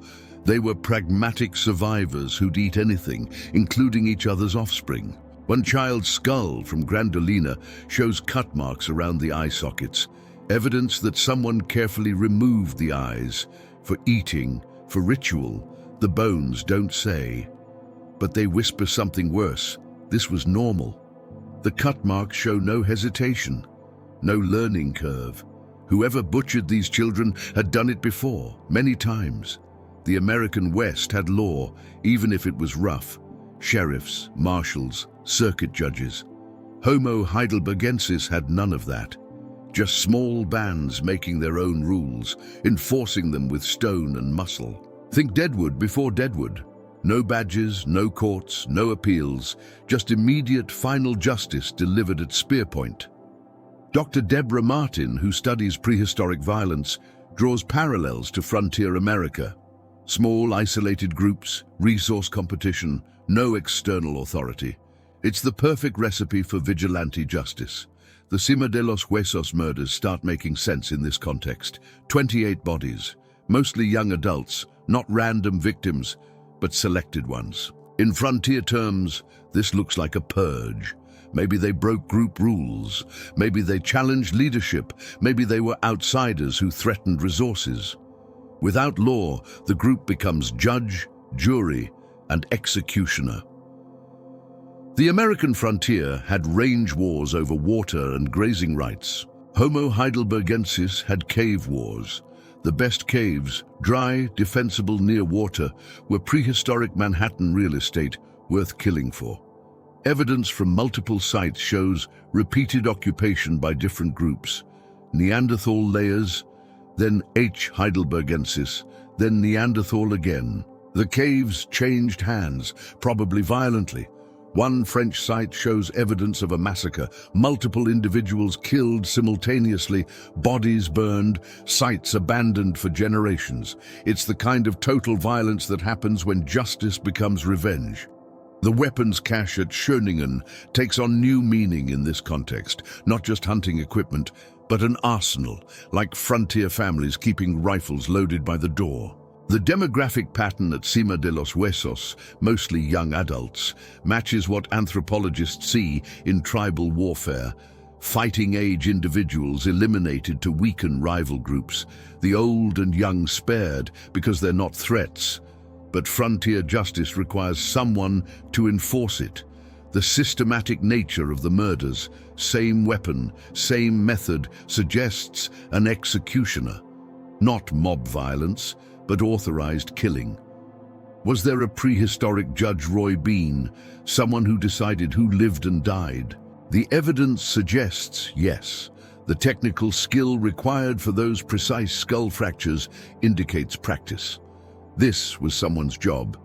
S1: They were pragmatic survivors who'd eat anything, including each other's offspring. One child's skull from Grandolina shows cut marks around the eye sockets, evidence that someone carefully removed the eyes for eating, for ritual. The bones don't say, but they whisper something worse. This was normal. The cut marks show no hesitation, no learning curve. Whoever butchered these children had done it before, many times. The American West had law, even if it was rough. Sheriffs, marshals, circuit judges. Homo heidelbergensis had none of that. Just small bands making their own rules, enforcing them with stone and muscle. Think Deadwood before Deadwood. No badges, no courts, no appeals, just immediate final justice delivered at spear point. Dr. Deborah Martin, who studies prehistoric violence, draws parallels to frontier America. Small, isolated groups, resource competition, no external authority. It's the perfect recipe for vigilante justice. The Cima de los Huesos murders start making sense in this context. 28 bodies, mostly young adults, not random victims, but selected ones. In frontier terms, this looks like a purge. Maybe they broke group rules. Maybe they challenged leadership. Maybe they were outsiders who threatened resources. Without law, the group becomes judge, jury, and executioner. The American frontier had range wars over water and grazing rights. Homo heidelbergensis had cave wars. The best caves, dry, defensible near water, were prehistoric Manhattan real estate worth killing for. Evidence from multiple sites shows repeated occupation by different groups. Neanderthal layers, then H. heidelbergensis, then Neanderthal again. The caves changed hands, probably violently. One French site shows evidence of a massacre, multiple individuals killed simultaneously, bodies burned, sites abandoned for generations. It's the kind of total violence that happens when justice becomes revenge. The weapons cache at Schöningen takes on new meaning in this context, not just hunting equipment, but an arsenal, like frontier families keeping rifles loaded by the door. The demographic pattern at Cima de los Huesos, mostly young adults, matches what anthropologists see in tribal warfare. Fighting-age individuals eliminated to weaken rival groups, the old and young spared because they're not threats. But frontier justice requires someone to enforce it. The systematic nature of the murders, same weapon, same method, suggests an executioner. Not mob violence, but authorized killing. Was there a prehistoric Judge Roy Bean, someone who decided who lived and died? The evidence suggests yes. The technical skill required for those precise skull fractures indicates practice. This was someone's job.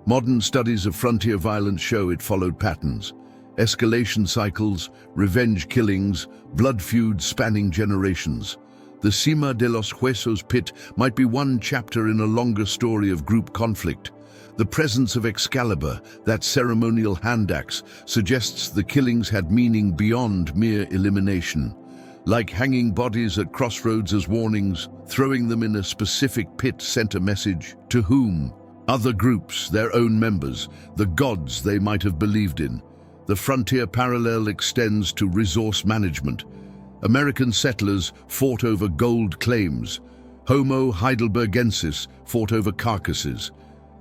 S1: Modern studies of frontier violence show it followed patterns. Escalation cycles, revenge killings, blood feuds spanning generations. The Cima de los Huesos pit might be one chapter in a longer story of group conflict. The presence of Excalibur, that ceremonial hand axe, suggests the killings had meaning beyond mere elimination. Like hanging bodies at crossroads as warnings, throwing them in a specific pit sent a message. To whom? Other groups, their own members, the gods they might have believed in. The frontier parallel extends to resource management. American settlers fought over gold claims. Homo heidelbergensis fought over carcasses.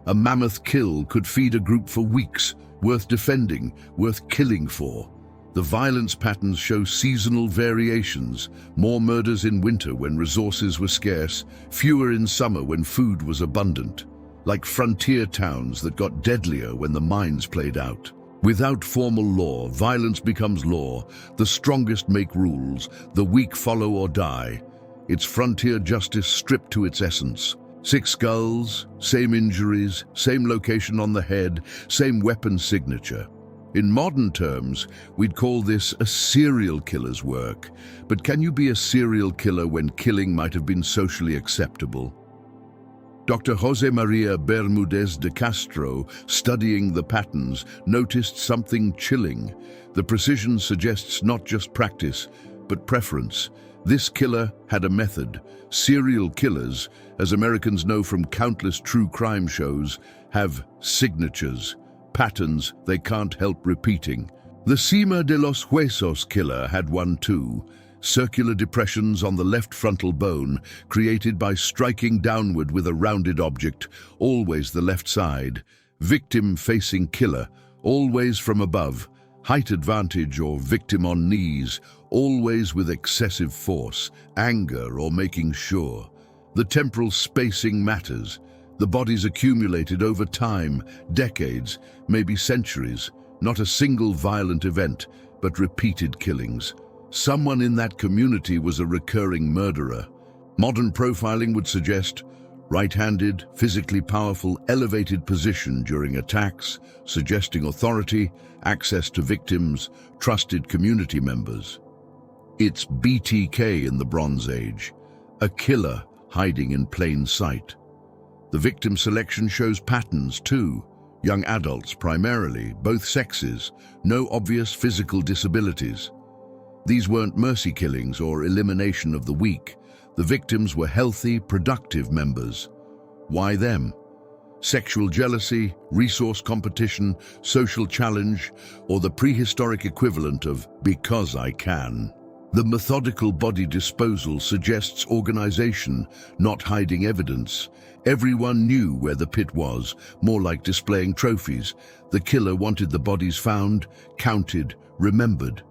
S1: A mammoth kill could feed a group for weeks, worth defending, worth killing for. The violence patterns show seasonal variations, more murders in winter when resources were scarce, fewer in summer when food was abundant. Like frontier towns that got deadlier when the mines played out. Without formal law, violence becomes law. The strongest make rules, the weak follow or die. It's frontier justice stripped to its essence. 6 skulls, same injuries, same location on the head, same weapon signature. In modern terms, we'd call this a serial killer's work. But can you be a serial killer when killing might have been socially acceptable? Dr. Jose Maria Bermudez de Castro, studying the patterns, noticed something chilling. The precision suggests not just practice, but preference. This killer had a method. Serial killers, as Americans know from countless true crime shows, have signatures, patterns they can't help repeating. The Cima de los Huesos killer had one too. Circular depressions on the left frontal bone, created by striking downward with a rounded object, always the left side. Victim facing killer, always from above. Height advantage or victim on knees, always with excessive force, anger or making sure. The temporal spacing matters. The body's accumulated over time, decades, maybe centuries. Not a single violent event, but repeated killings. Someone in that community was a recurring murderer. Modern profiling would suggest right-handed, physically powerful, elevated position during attacks, suggesting authority, access to victims, trusted community members. It's BTK in the Bronze Age, a killer hiding in plain sight. The victim selection shows patterns too. Young adults primarily, both sexes, no obvious physical disabilities. These weren't mercy killings or elimination of the weak. The victims were healthy, productive members. Why them? Sexual jealousy, resource competition, social challenge, or the prehistoric equivalent of because I can. The methodical body disposal suggests organization, not hiding evidence. Everyone knew where the pit was, more like displaying trophies. The killer wanted the bodies found, counted, remembered.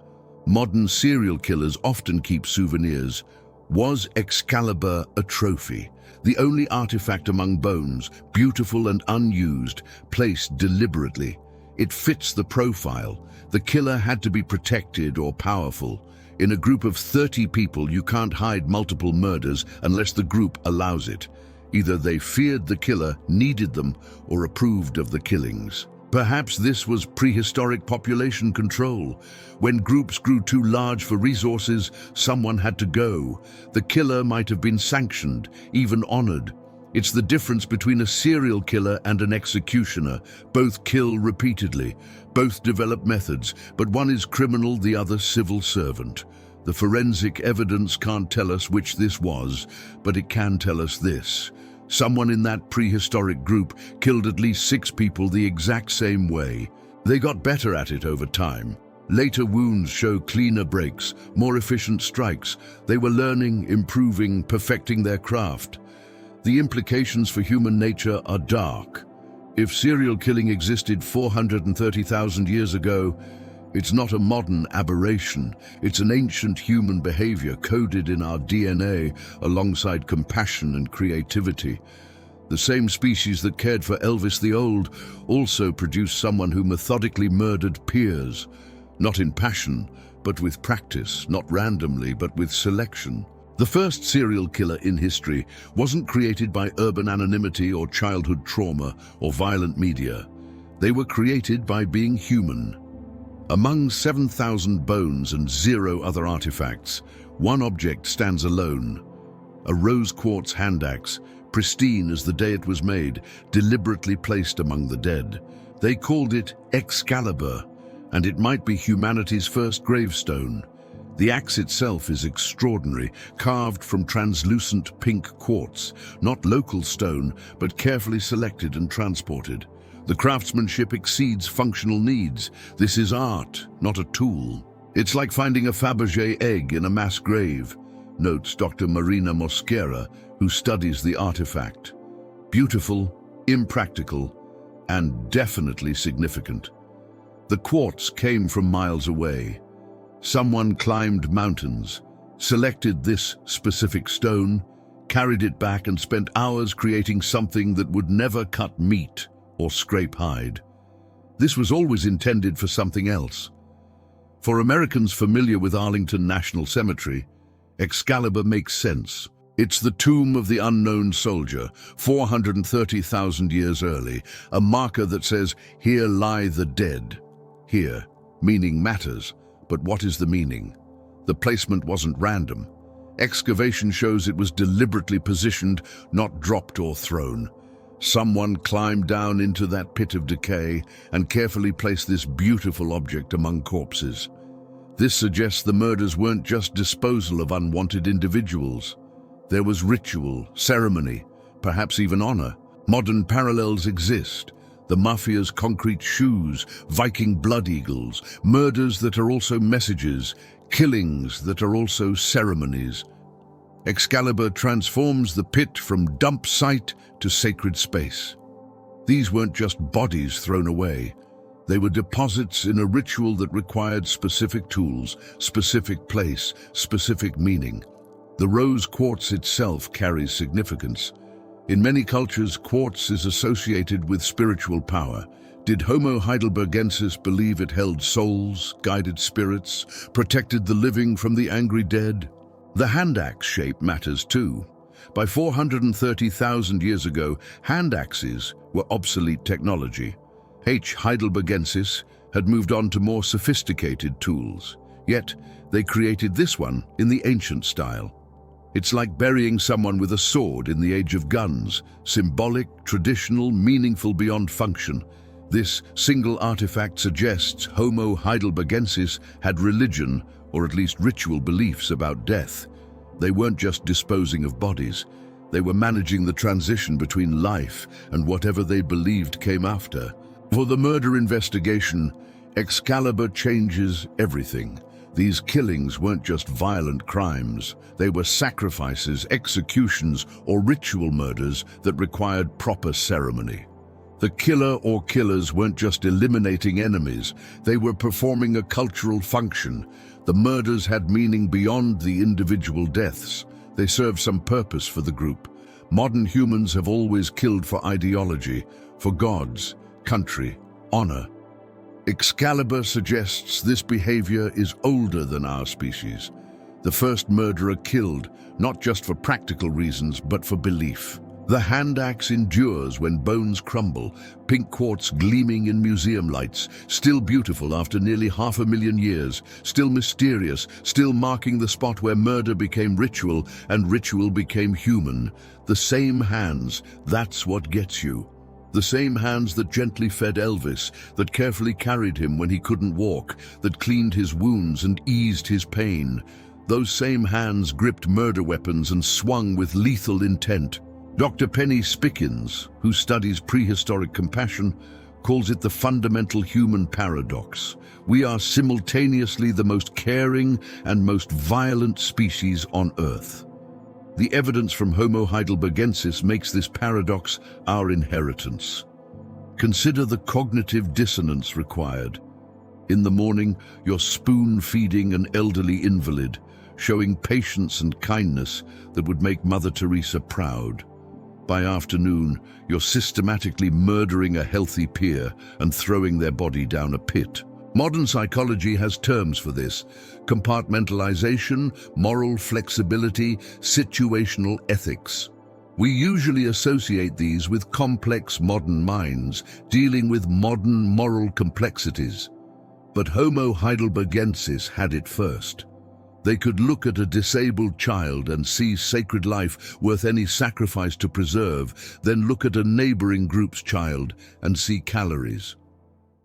S1: Modern serial killers often keep souvenirs. Was Excalibur a trophy? The only artifact among bones, beautiful and unused, placed deliberately. It fits the profile. The killer had to be protected or powerful. In a group of 30 people, you can't hide multiple murders unless the group allows it. Either they feared the killer, needed them, or approved of the killings. Perhaps this was prehistoric population control. When groups grew too large for resources, someone had to go. The killer might have been sanctioned, even honored. It's the difference between a serial killer and an executioner. Both kill repeatedly, both develop methods, but one is criminal, the other civil servant. The forensic evidence can't tell us which this was, but it can tell us this. Someone in that prehistoric group killed at least 6 people the exact same way. They got better at it over time. Later wounds show cleaner breaks, more efficient strikes. They were learning, improving, perfecting their craft. The implications for human nature are dark. If serial killing existed 430,000 years ago, it's not a modern aberration. It's an ancient human behavior coded in our DNA alongside compassion and creativity. The same species that cared for Elvis the Old also produced someone who methodically murdered peers, not in passion, but with practice, not randomly, but with selection. The first serial killer in history wasn't created by urban anonymity or childhood trauma or violent media. They were created by being human. Among 7,000 bones and 0 other artifacts, one object stands alone. A rose quartz hand axe, pristine as the day it was made, deliberately placed among the dead. They called it Excalibur, and it might be humanity's first gravestone. The axe itself is extraordinary, carved from translucent pink quartz, not local stone, but carefully selected and transported. The craftsmanship exceeds functional needs. This is art, not a tool. It's like finding a Fabergé egg in a mass grave, notes Dr. Marina Mosquera, who studies the artifact. Beautiful, impractical, and definitely significant. The quartz came from miles away. Someone climbed mountains, selected this specific stone, carried it back and spent hours creating something that would never cut meat or scrape hide. This was always intended for something else. For Americans familiar with Arlington National Cemetery, Excalibur makes sense. It's the tomb of the unknown soldier, 430,000 years early, a marker that says, "Here lie the dead." Here, meaning matters, but what is the meaning? The placement wasn't random. Excavation shows it was deliberately positioned, not dropped or thrown. Someone climbed down into that pit of decay and carefully placed this beautiful object among corpses. This suggests the murders weren't just disposal of unwanted individuals. There was ritual, ceremony, perhaps even honor. Modern parallels exist. The mafia's concrete shoes, Viking blood eagles, murders that are also messages, killings that are also ceremonies. Excalibur transforms the pit from dump site to sacred space. These weren't just bodies thrown away. They were deposits in a ritual that required specific tools, specific place, specific meaning. The rose quartz itself carries significance. In many cultures, quartz is associated with spiritual power. Did Homo heidelbergensis believe it held souls, guided spirits, protected the living from the angry dead? The hand axe shape matters too. By 430,000 years ago, hand axes were obsolete technology. H. heidelbergensis had moved on to more sophisticated tools. Yet, they created this one in the ancient style. It's like burying someone with a sword in the age of guns, symbolic, traditional, meaningful beyond function. This single artifact suggests Homo heidelbergensis had religion, or at least ritual beliefs about death. They weren't just disposing of bodies. They were managing the transition between life and whatever they believed came after. For the murder investigation, Excalibur changes everything. These killings weren't just violent crimes. They were sacrifices, executions, or ritual murders that required proper ceremony. The killer or killers weren't just eliminating enemies. They were performing a cultural function. The murders had meaning beyond the individual deaths. They served some purpose for the group. Modern humans have always killed for ideology, for gods, country, honor. Excalibur suggests this behavior is older than our species. The first murderer killed, not just for practical reasons, but for belief. The hand axe endures when bones crumble, pink quartz gleaming in museum lights, still beautiful after nearly 500,000 years, still mysterious, still marking the spot where murder became ritual and ritual became human. The same hands, that's what gets you. The same hands that gently fed Elvis, that carefully carried him when he couldn't walk, that cleaned his wounds and eased his pain. Those same hands gripped murder weapons and swung with lethal intent. Dr. Penny Spickins, who studies prehistoric compassion, calls it the fundamental human paradox. We are simultaneously the most caring and most violent species on Earth. The evidence from Homo heidelbergensis makes this paradox our inheritance. Consider the cognitive dissonance required. In the morning, you're spoon-feeding an elderly invalid, showing patience and kindness that would make Mother Teresa proud. By afternoon, you're systematically murdering a healthy peer and throwing their body down a pit. Modern psychology has terms for this: compartmentalization, moral flexibility, situational ethics. We usually associate these with complex modern minds, dealing with modern moral complexities. But Homo heidelbergensis had it first. They could look at a disabled child and see sacred life worth any sacrifice to preserve, then look at a neighboring group's child and see calories.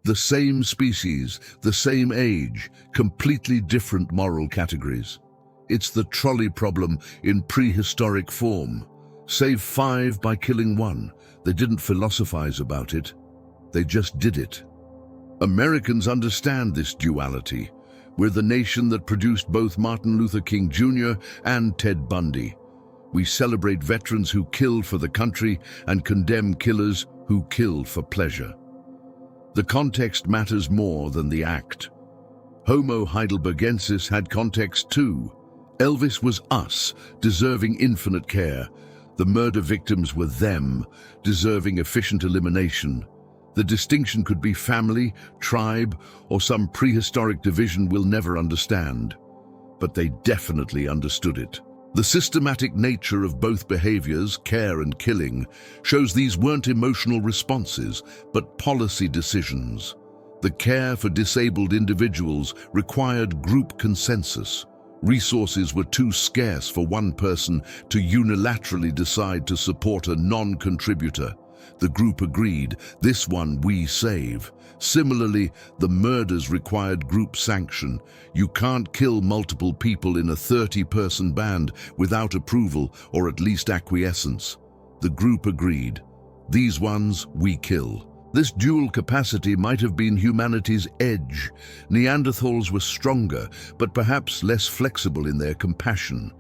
S1: The same species, the same age, completely different moral categories. It's the trolley problem in prehistoric form. Save 5 by killing 1. They didn't philosophize about it. They just did it. Americans understand this duality. We're the nation that produced both Martin Luther King Jr. and Ted Bundy. We celebrate veterans who killed for the country and condemn killers who killed for pleasure. The context matters more than the act. Homo heidelbergensis had context too. Elvis was us, deserving infinite care. The murder victims were them, deserving efficient elimination. The distinction could be family, tribe, or some prehistoric division we'll never understand. But they definitely understood it. The systematic nature of both behaviors, care and killing, shows these weren't emotional responses, but policy decisions. The care for disabled individuals required group consensus. Resources were too scarce for one person to unilaterally decide to support a non-contributor. The group agreed, this one we save. Similarly, the murders required group sanction. You can't kill multiple people in a 30-person band without approval or at least acquiescence. The group agreed, these ones we kill. This dual capacity might have been humanity's edge. Neanderthals were stronger, but perhaps less flexible in their compassion.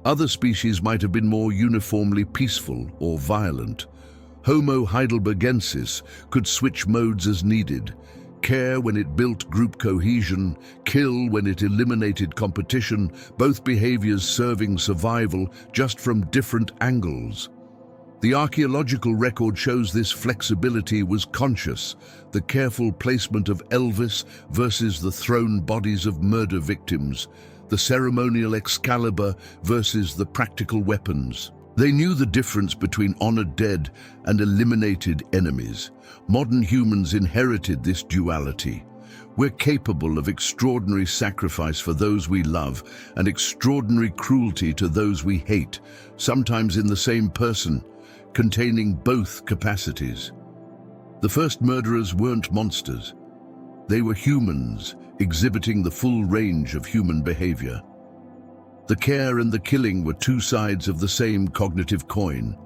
S1: Other species might have been more uniformly peaceful or violent. Homo heidelbergensis could switch modes as needed. Care when it built group cohesion, kill when it eliminated competition, both behaviors serving survival just from different angles. The archaeological record shows this flexibility was conscious, the careful placement of Elvis versus the thrown bodies of murder victims, the ceremonial Excalibur versus the practical weapons. They knew the difference between honored dead and eliminated enemies. Modern humans inherited this duality. We're capable of extraordinary sacrifice for those we love and extraordinary cruelty to those we hate, sometimes in the same person, containing both capacities. The first murderers weren't monsters. They were humans, exhibiting the full range of human behavior. The care and the killing were two sides of the same cognitive coin.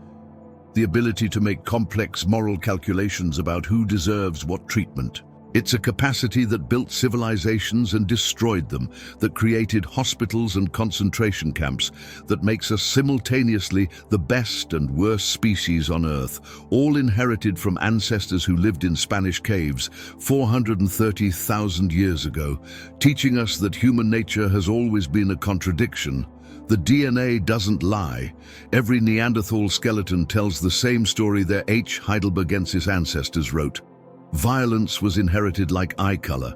S1: The ability to make complex moral calculations about who deserves what treatment. It's a capacity that built civilizations and destroyed them, that created hospitals and concentration camps, that makes us simultaneously the best and worst species on Earth, all inherited from ancestors who lived in Spanish caves 430,000 years ago, teaching us that human nature has always been a contradiction. The DNA doesn't lie. Every Neanderthal skeleton tells the same story their H. heidelbergensis ancestors wrote. Violence was inherited like eye color.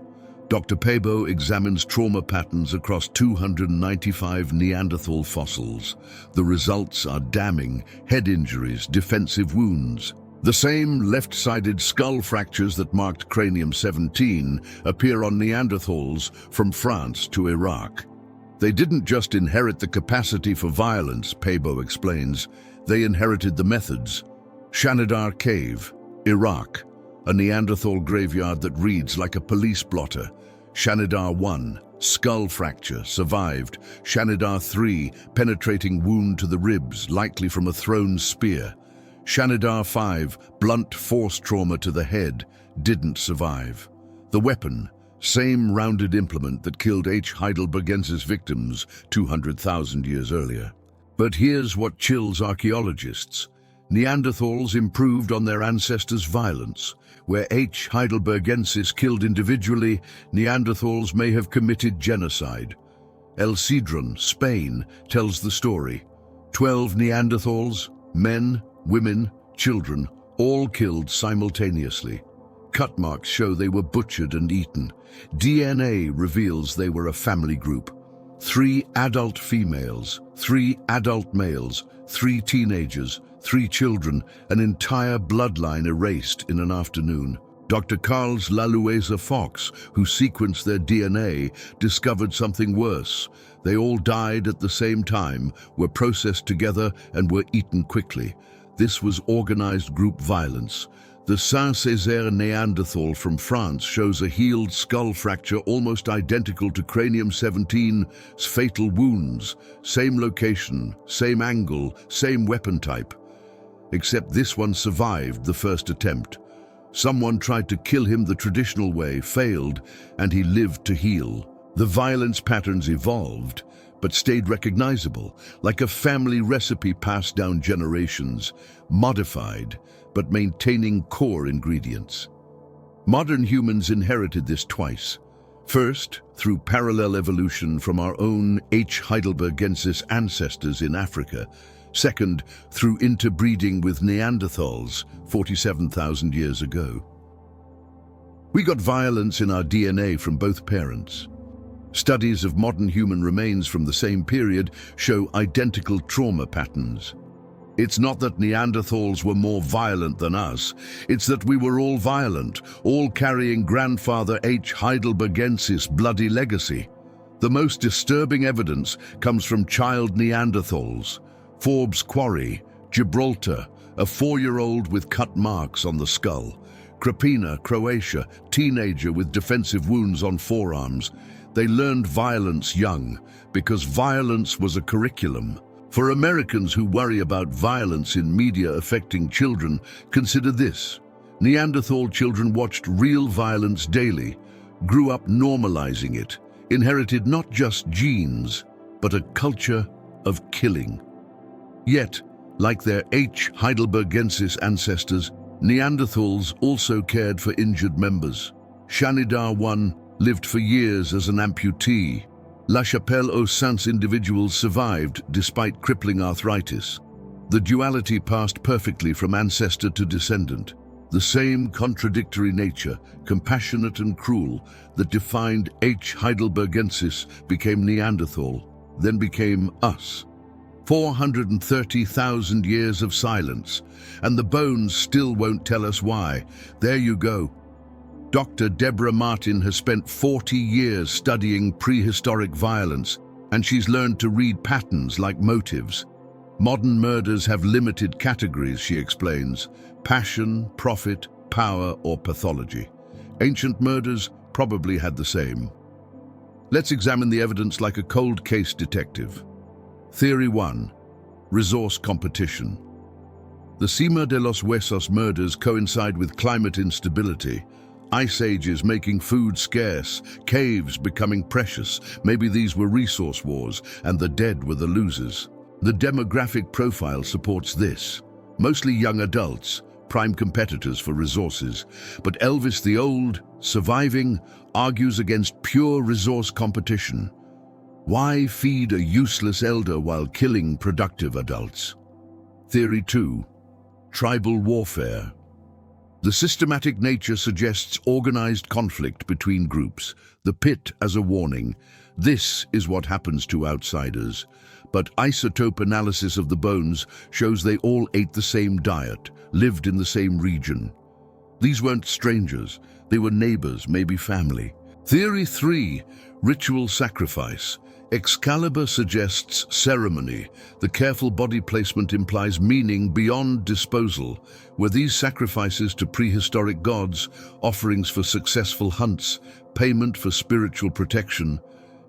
S1: Dr. Pabo examines trauma patterns across 295 Neanderthal fossils. The results are damning: head injuries, defensive wounds. The same left-sided skull fractures that marked cranium 17 appear on Neanderthals from France to Iraq. They didn't just inherit the capacity for violence, Pabo explains. They inherited the methods. Shanidar Cave, Iraq. A Neanderthal graveyard that reads like a police blotter. Shanidar 1, skull fracture, survived. Shanidar 3, penetrating wound to the ribs, likely from a thrown spear. Shanidar 5, blunt force trauma to the head, didn't survive. The weapon, same rounded implement that killed H. heidelbergensis victims 200,000 years earlier. But here's what chills archaeologists. Neanderthals improved on their ancestors' violence. Where H. heidelbergensis killed individually, Neanderthals may have committed genocide. El Cedron, Spain, tells the story. 12 Neanderthals, men, women, children, all killed simultaneously. Cut marks show they were butchered and eaten. DNA reveals they were a family group. 3 adult females, 3 adult males, 3 teenagers, 3 children, an entire bloodline erased in an afternoon. Dr. Carles Lalueza Fox, who sequenced their DNA, discovered something worse. They all died at the same time, were processed together, and were eaten quickly. This was organized group violence. The Saint-Césaire Neanderthal from France shows a healed skull fracture almost identical to cranium 17's fatal wounds. Same location, same angle, same weapon type. Except this one survived the first attempt. Someone tried to kill him the traditional way, failed, and he lived to heal. The violence patterns evolved, but stayed recognizable, like a family recipe passed down generations, modified, but maintaining core ingredients. Modern humans inherited this twice. First, through parallel evolution from our own H. heidelbergensis ancestors in Africa. Second, through interbreeding with Neanderthals 47,000 years ago. We got violence in our DNA from both parents. Studies of modern human remains from the same period show identical trauma patterns. It's not that Neanderthals were more violent than us, it's that we were all violent, all carrying grandfather H. heidelbergensis' bloody legacy. The most disturbing evidence comes from child Neanderthals. Forbes Quarry, Gibraltar, a 4-year-old with cut marks on the skull. Krapina, Croatia, teenager with defensive wounds on forearms. They learned violence young because violence was a curriculum. For Americans who worry about violence in media affecting children, consider this. Neanderthal children watched real violence daily, grew up normalizing it, inherited not just genes, but a culture of killing. Yet, like their H. heidelbergensis ancestors, Neanderthals also cared for injured members. Shanidar I lived for years as an amputee. La Chapelle-aux-Saints individuals survived despite crippling arthritis. The duality passed perfectly from ancestor to descendant. The same contradictory nature, compassionate and cruel, that defined H. heidelbergensis became Neanderthal, then became us. 430,000 years of silence, and the bones still won't tell us why. There you go. Dr. Deborah Martin has spent 40 years studying prehistoric violence, and she's learned to read patterns like motives. Modern murders have limited categories, she explains: passion, profit, power, or pathology. Ancient murders probably had the same. Let's examine the evidence like a cold case detective. Theory 1. Resource competition. The Cima de los Huesos murders coincide with climate instability. Ice ages making food scarce, caves becoming precious. Maybe these were resource wars, and the dead were the losers. The demographic profile supports this. Mostly young adults, prime competitors for resources. But Elvis the Old, surviving, argues against pure resource competition. Why feed a useless elder while killing productive adults? Theory 2. Tribal warfare. The systematic nature suggests organized conflict between groups, the pit as a warning. This is what happens to outsiders. But isotope analysis of the bones shows they all ate the same diet, lived in the same region. These weren't strangers, they were neighbors, maybe family. Theory 3. Ritual sacrifice. Excalibur suggests ceremony. The careful body placement implies meaning beyond disposal. Were these sacrifices to prehistoric gods, offerings for successful hunts, payment for spiritual protection?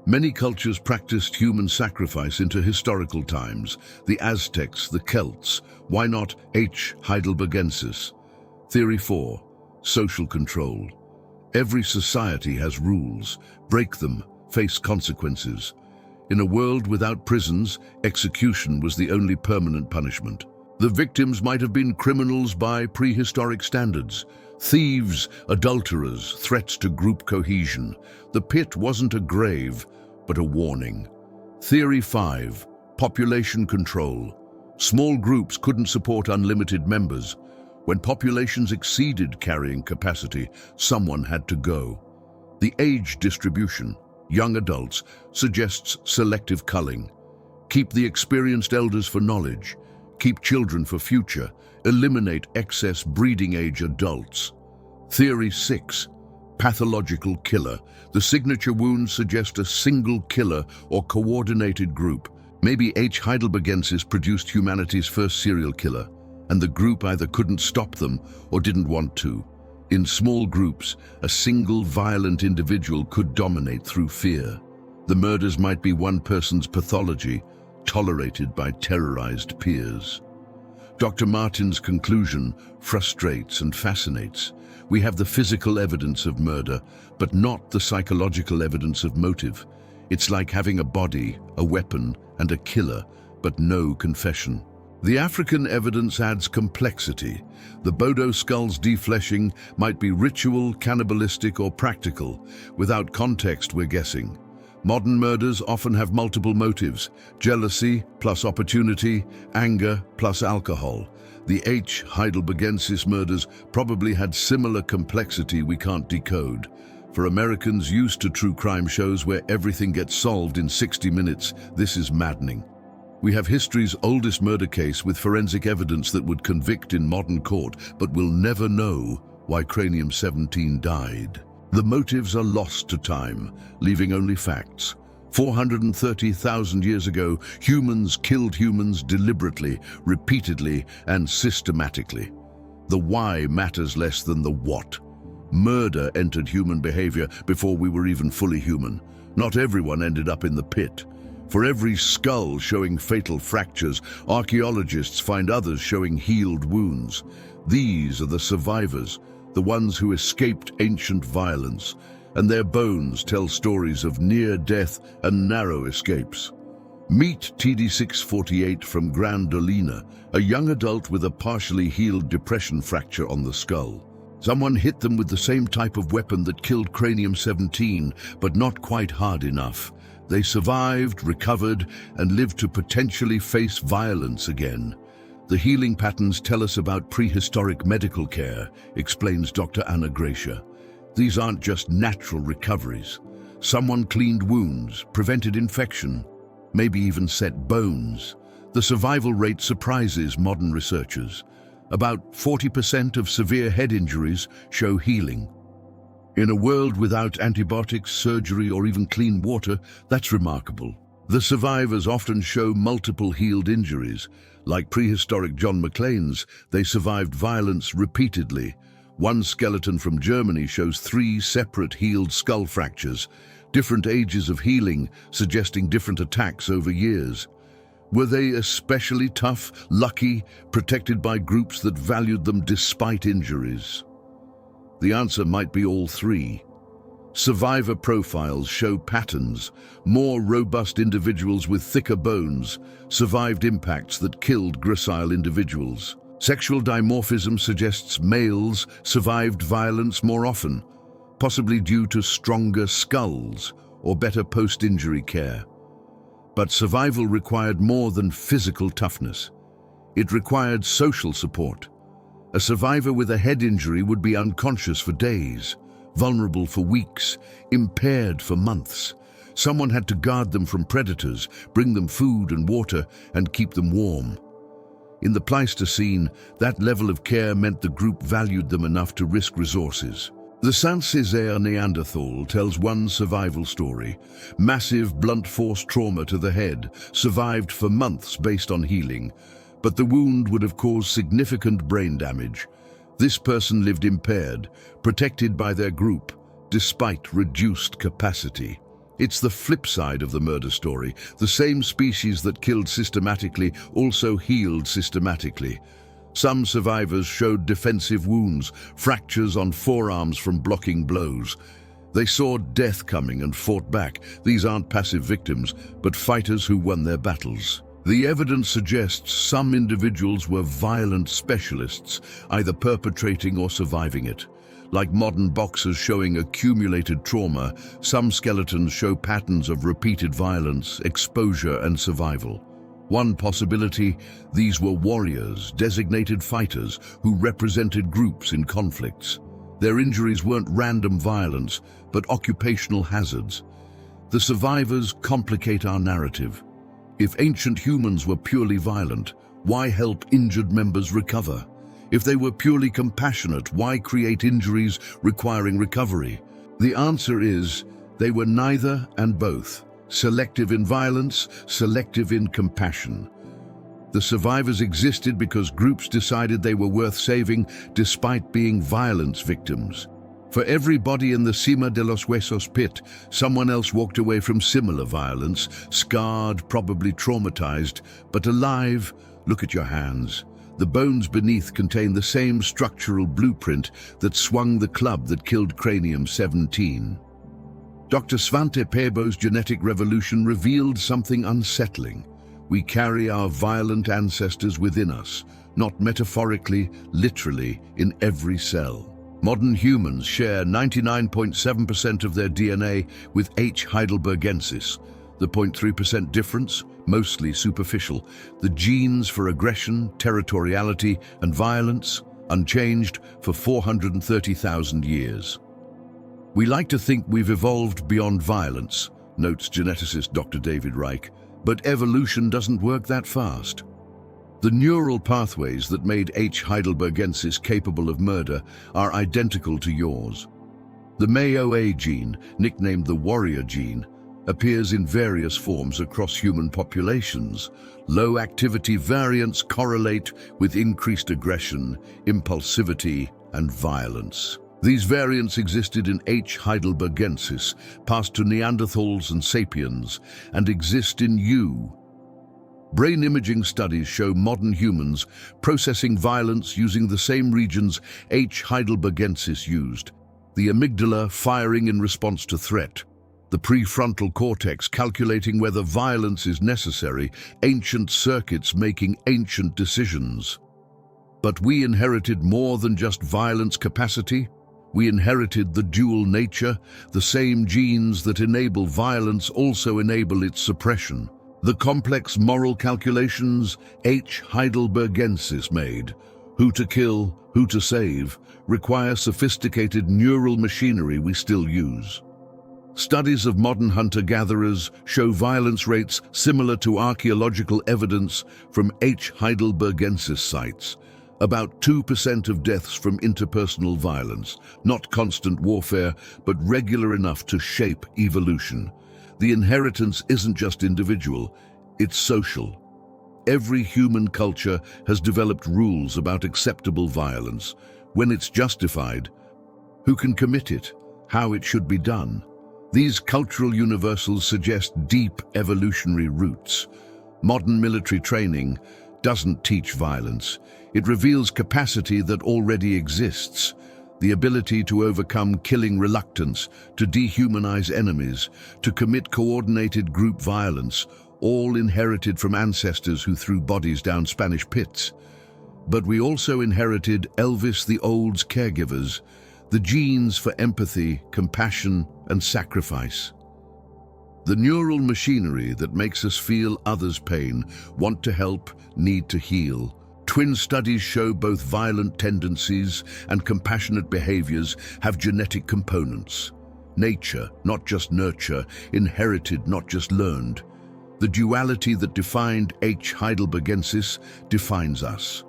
S1: Many cultures practiced human sacrifice into historical times. The Aztecs, the Celts. Why not H. heidelbergensis? Theory 4. Social control. Every society has rules. Break them, face consequences. In a world without prisons, execution was the only permanent punishment. The victims might have been criminals by prehistoric standards. Thieves, adulterers, threats to group cohesion. The pit wasn't a grave, but a warning. Theory 5. Population control. Small groups couldn't support unlimited members. When populations exceeded carrying capacity, someone had to go. The age distribution, young adults, suggests selective culling. Keep the experienced elders for knowledge. Keep children for future. Eliminate excess breeding age adults. Theory 6. Pathological killer. The signature wounds suggest a single killer or coordinated group. Maybe H. heidelbergensis produced humanity's first serial killer, and the group either couldn't stop them or didn't want to. In small groups, a single violent individual could dominate through fear. The murders might be one person's pathology, tolerated by terrorized peers. Dr. Martin's conclusion frustrates and fascinates. We have the physical evidence of murder, but not the psychological evidence of motive. It's like having a body, a weapon, and a killer, but no confession. The African evidence adds complexity. The Bodo skull's defleshing might be ritual, cannibalistic, or practical. Without context, we're guessing. Modern murders often have multiple motives: jealousy plus opportunity, anger plus alcohol. The H. heidelbergensis murders probably had similar complexity we can't decode. For Americans used to true crime shows where everything gets solved in 60 minutes, this is maddening. We have history's oldest murder case with forensic evidence that would convict in modern court, but we'll never know why cranium-17 died. The motives are lost to time, leaving only facts. 430,000 years ago, humans killed humans deliberately, repeatedly, and systematically. The why matters less than the what. Murder entered human behavior before we were even fully human. Not everyone ended up in the pit. For every skull showing fatal fractures, archaeologists find others showing healed wounds. These are the survivors, the ones who escaped ancient violence, and their bones tell stories of near death and narrow escapes. Meet TD648 from Grandolina, a young adult with a partially healed depression fracture on the skull. Someone hit them with the same type of weapon that killed cranium-17, but not quite hard enough. They survived, recovered, and lived to potentially face violence again. The healing patterns tell us about prehistoric medical care, explains Dr. Anna Gracia. These aren't just natural recoveries. Someone cleaned wounds, prevented infection, maybe even set bones. The survival rate surprises modern researchers. About 40% of severe head injuries show healing. In a world without antibiotics, surgery, or even clean water, that's remarkable. The survivors often show multiple healed injuries. Like prehistoric John McClane's, they survived violence repeatedly. One skeleton from Germany shows 3 separate healed skull fractures, different ages of healing, suggesting different attacks over years. Were they especially tough, lucky, protected by groups that valued them despite injuries? The answer might be all 3. Survivor profiles show patterns. More robust individuals with thicker bones survived impacts that killed gracile individuals. Sexual dimorphism suggests males survived violence more often, possibly due to stronger skulls or better post-injury care. But survival required more than physical toughness. It required social support. A survivor with a head injury would be unconscious for days, vulnerable for weeks, impaired for months. Someone had to guard them from predators, bring them food and water, and keep them warm. In the Pleistocene, that level of care meant the group valued them enough to risk resources. The Saint-Césaire Neanderthal tells one survival story. Massive blunt force trauma to the head, survived for months based on healing, but the wound would have caused significant brain damage. This person lived impaired, protected by their group, despite reduced capacity. It's the flip side of the murder story. The same species that killed systematically also healed systematically. Some survivors showed defensive wounds, fractures on forearms from blocking blows. They saw death coming and fought back. These aren't passive victims, but fighters who won their battles. The evidence suggests some individuals were violent specialists, either perpetrating or surviving it. Like modern boxers showing accumulated trauma, some skeletons show patterns of repeated violence, exposure, and survival. One possibility, these were warriors, designated fighters, who represented groups in conflicts. Their injuries weren't random violence, but occupational hazards. The survivors complicate our narrative. If ancient humans were purely violent, why help injured members recover? If they were purely compassionate, why create injuries requiring recovery? The answer is, they were neither and both. Selective in violence, selective in compassion. The survivors existed because groups decided they were worth saving despite being violence victims. For every body in the Cima de los Huesos pit, someone else walked away from similar violence, scarred, probably traumatized, but alive. Look at your hands. The bones beneath contain the same structural blueprint that swung the club that killed cranium-17. Dr. Svante Pääbo's genetic revolution revealed something unsettling. We carry our violent ancestors within us, not metaphorically, literally, in every cell. Modern humans share 99.7% of their DNA with H. heidelbergensis, The 0.3% difference, mostly superficial. The genes for aggression, territoriality, and violence, unchanged for 430,000 years. We like to think we've evolved beyond violence, notes geneticist Dr. David Reich, but evolution doesn't work that fast. The neural pathways that made H. heidelbergensis capable of murder are identical to yours. The MAOA gene, nicknamed the warrior gene, appears in various forms across human populations. Low-activity variants correlate with increased aggression, impulsivity, and violence. These variants existed in H. heidelbergensis, passed to Neanderthals and sapiens, and exist in you. Brain imaging studies show modern humans processing violence using the same regions H. heidelbergensis used. The amygdala firing in response to threat. The prefrontal cortex calculating whether violence is necessary, ancient circuits making ancient decisions. But we inherited more than just violence capacity. We inherited the dual nature. The same genes that enable violence also enable its suppression. The complex moral calculations H. heidelbergensis made, who to kill, who to save, require sophisticated neural machinery we still use. Studies of modern hunter-gatherers show violence rates similar to archaeological evidence from H. heidelbergensis sites. About 2% of deaths from interpersonal violence, not constant warfare, but regular enough to shape evolution. The inheritance isn't just individual, it's social. Every human culture has developed rules about acceptable violence, when it's justified, who can commit it, how it should be done. These cultural universals suggest deep evolutionary roots. Modern military training doesn't teach violence. It reveals capacity that already exists. The ability to overcome killing reluctance, to dehumanize enemies, to commit coordinated group violence, all inherited from ancestors who threw bodies down Spanish pits. But we also inherited Elvis the Old's caregivers, the genes for empathy, compassion, and sacrifice. The neural machinery that makes us feel others' pain, want to help, need to heal. Twin studies show both violent tendencies and compassionate behaviors have genetic components. Nature, not just nurture, inherited, not just learned. The duality that defined H. heidelbergensis defines us.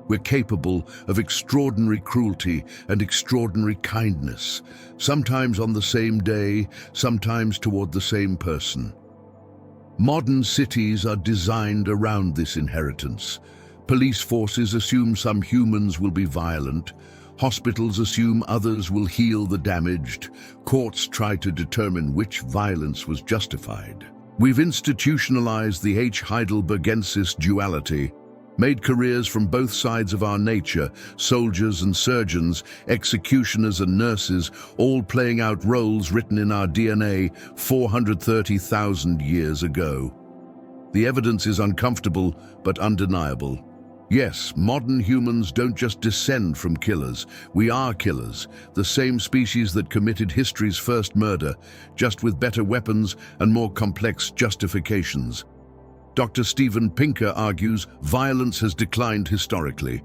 S1: We're capable of extraordinary cruelty and extraordinary kindness, sometimes on the same day, sometimes toward the same person. Modern cities are designed around this inheritance. Police forces assume some humans will be violent. Hospitals assume others will heal the damaged. Courts try to determine which violence was justified. We've institutionalized the H. heidelbergensis duality, made careers from both sides of our nature, soldiers and surgeons, executioners and nurses, all playing out roles written in our DNA 430,000 years ago. The evidence is uncomfortable but undeniable. Yes, modern humans don't just descend from killers. We are killers, the same species that committed history's first murder, just with better weapons and more complex justifications. Dr. Steven Pinker argues violence has declined historically.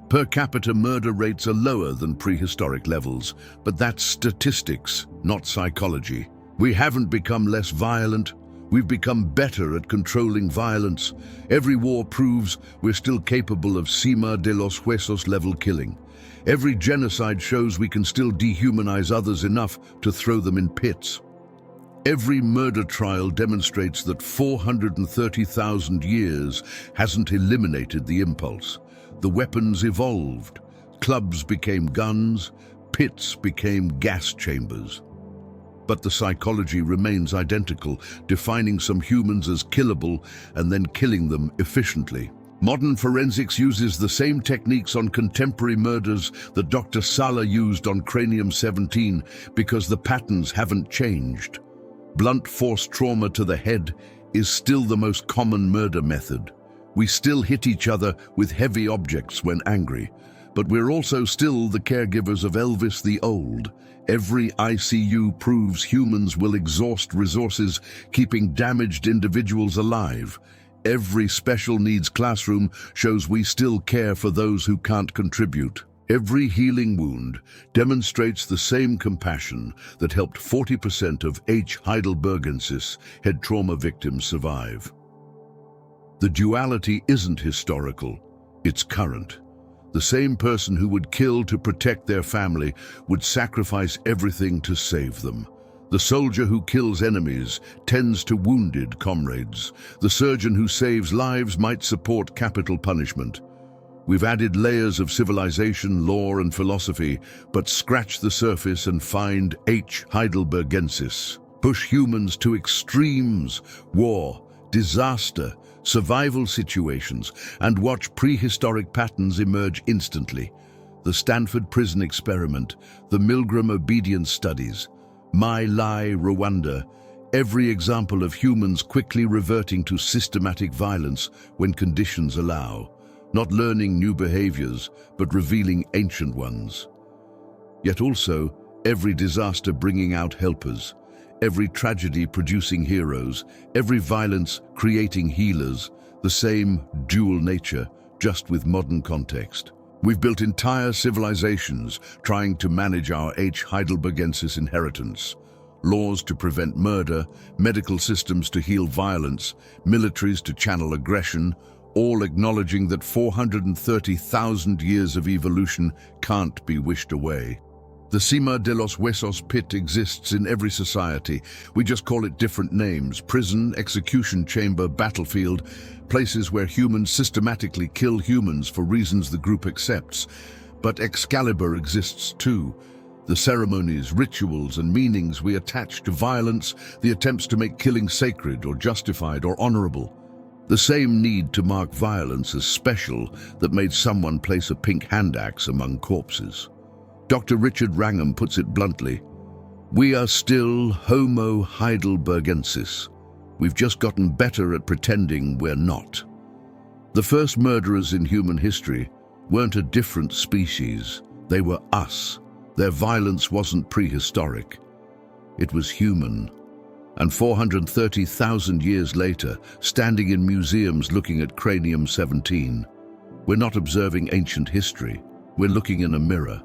S1: Per capita murder rates are lower than prehistoric levels, but that's statistics, not psychology. We haven't become less violent. We've become better at controlling violence. Every war proves we're still capable of cima de los huesos level killing. Every genocide shows we can still dehumanize others enough to throw them in pits. Every murder trial demonstrates that 430,000 years hasn't eliminated the impulse. The weapons evolved. Clubs became guns, pits became gas chambers. But the psychology remains identical, defining some humans as killable and then killing them efficiently. Modern forensics uses the same techniques on contemporary murders that Dr. Sala used on Cranium-17 because the patterns haven't changed. Blunt force trauma to the head is still the most common murder method. We still hit each other with heavy objects when angry. but we're also still the caregivers of Elvis the Old. Every ICU proves humans will exhaust resources, keeping damaged individuals alive. Every special needs classroom shows we still care for those who can't contribute. Every healing wound demonstrates the same compassion that helped 40% of H. heidelbergensis head trauma victims survive. The duality isn't historical, it's current. The same person who would kill to protect their family would sacrifice everything to save them. The soldier who kills enemies tends to wounded comrades. The surgeon who saves lives might support capital punishment. We've added layers of civilization, lore, and philosophy, but scratch the surface and find H. heidelbergensis. Push humans to extremes, war, disaster, survival situations, and watch prehistoric patterns emerge instantly. The Stanford Prison Experiment, the Milgram Obedience Studies, My Lai, Rwanda, every example of humans quickly reverting to systematic violence when conditions allow, not learning new behaviors, but revealing ancient ones. Yet also, every disaster bringing out helpers, every tragedy producing heroes, every violence creating healers, the same dual nature, just with modern context. We've built entire civilizations trying to manage our H. heidelbergensis inheritance. Laws to prevent murder, medical systems to heal violence, militaries to channel aggression, all acknowledging that 430,000 years of evolution can't be wished away. The Cima de los Huesos pit exists in every society. We just call it different names: prison, execution chamber, battlefield, places where humans systematically kill humans for reasons the group accepts. But Excalibur exists too. The ceremonies, rituals, and meanings we attach to violence, the attempts to make killing sacred or justified or honorable. The same need to mark violence as special that made someone place a pink hand axe among corpses. Dr. Richard Wrangham puts it bluntly: we are still Homo heidelbergensis. We've just gotten better at pretending we're not. The first murderers in human history weren't a different species. They were us. Their violence wasn't prehistoric. It was human. And 430,000 years later, standing in museums looking at Cranium 17, we're not observing ancient history. We're looking in a mirror.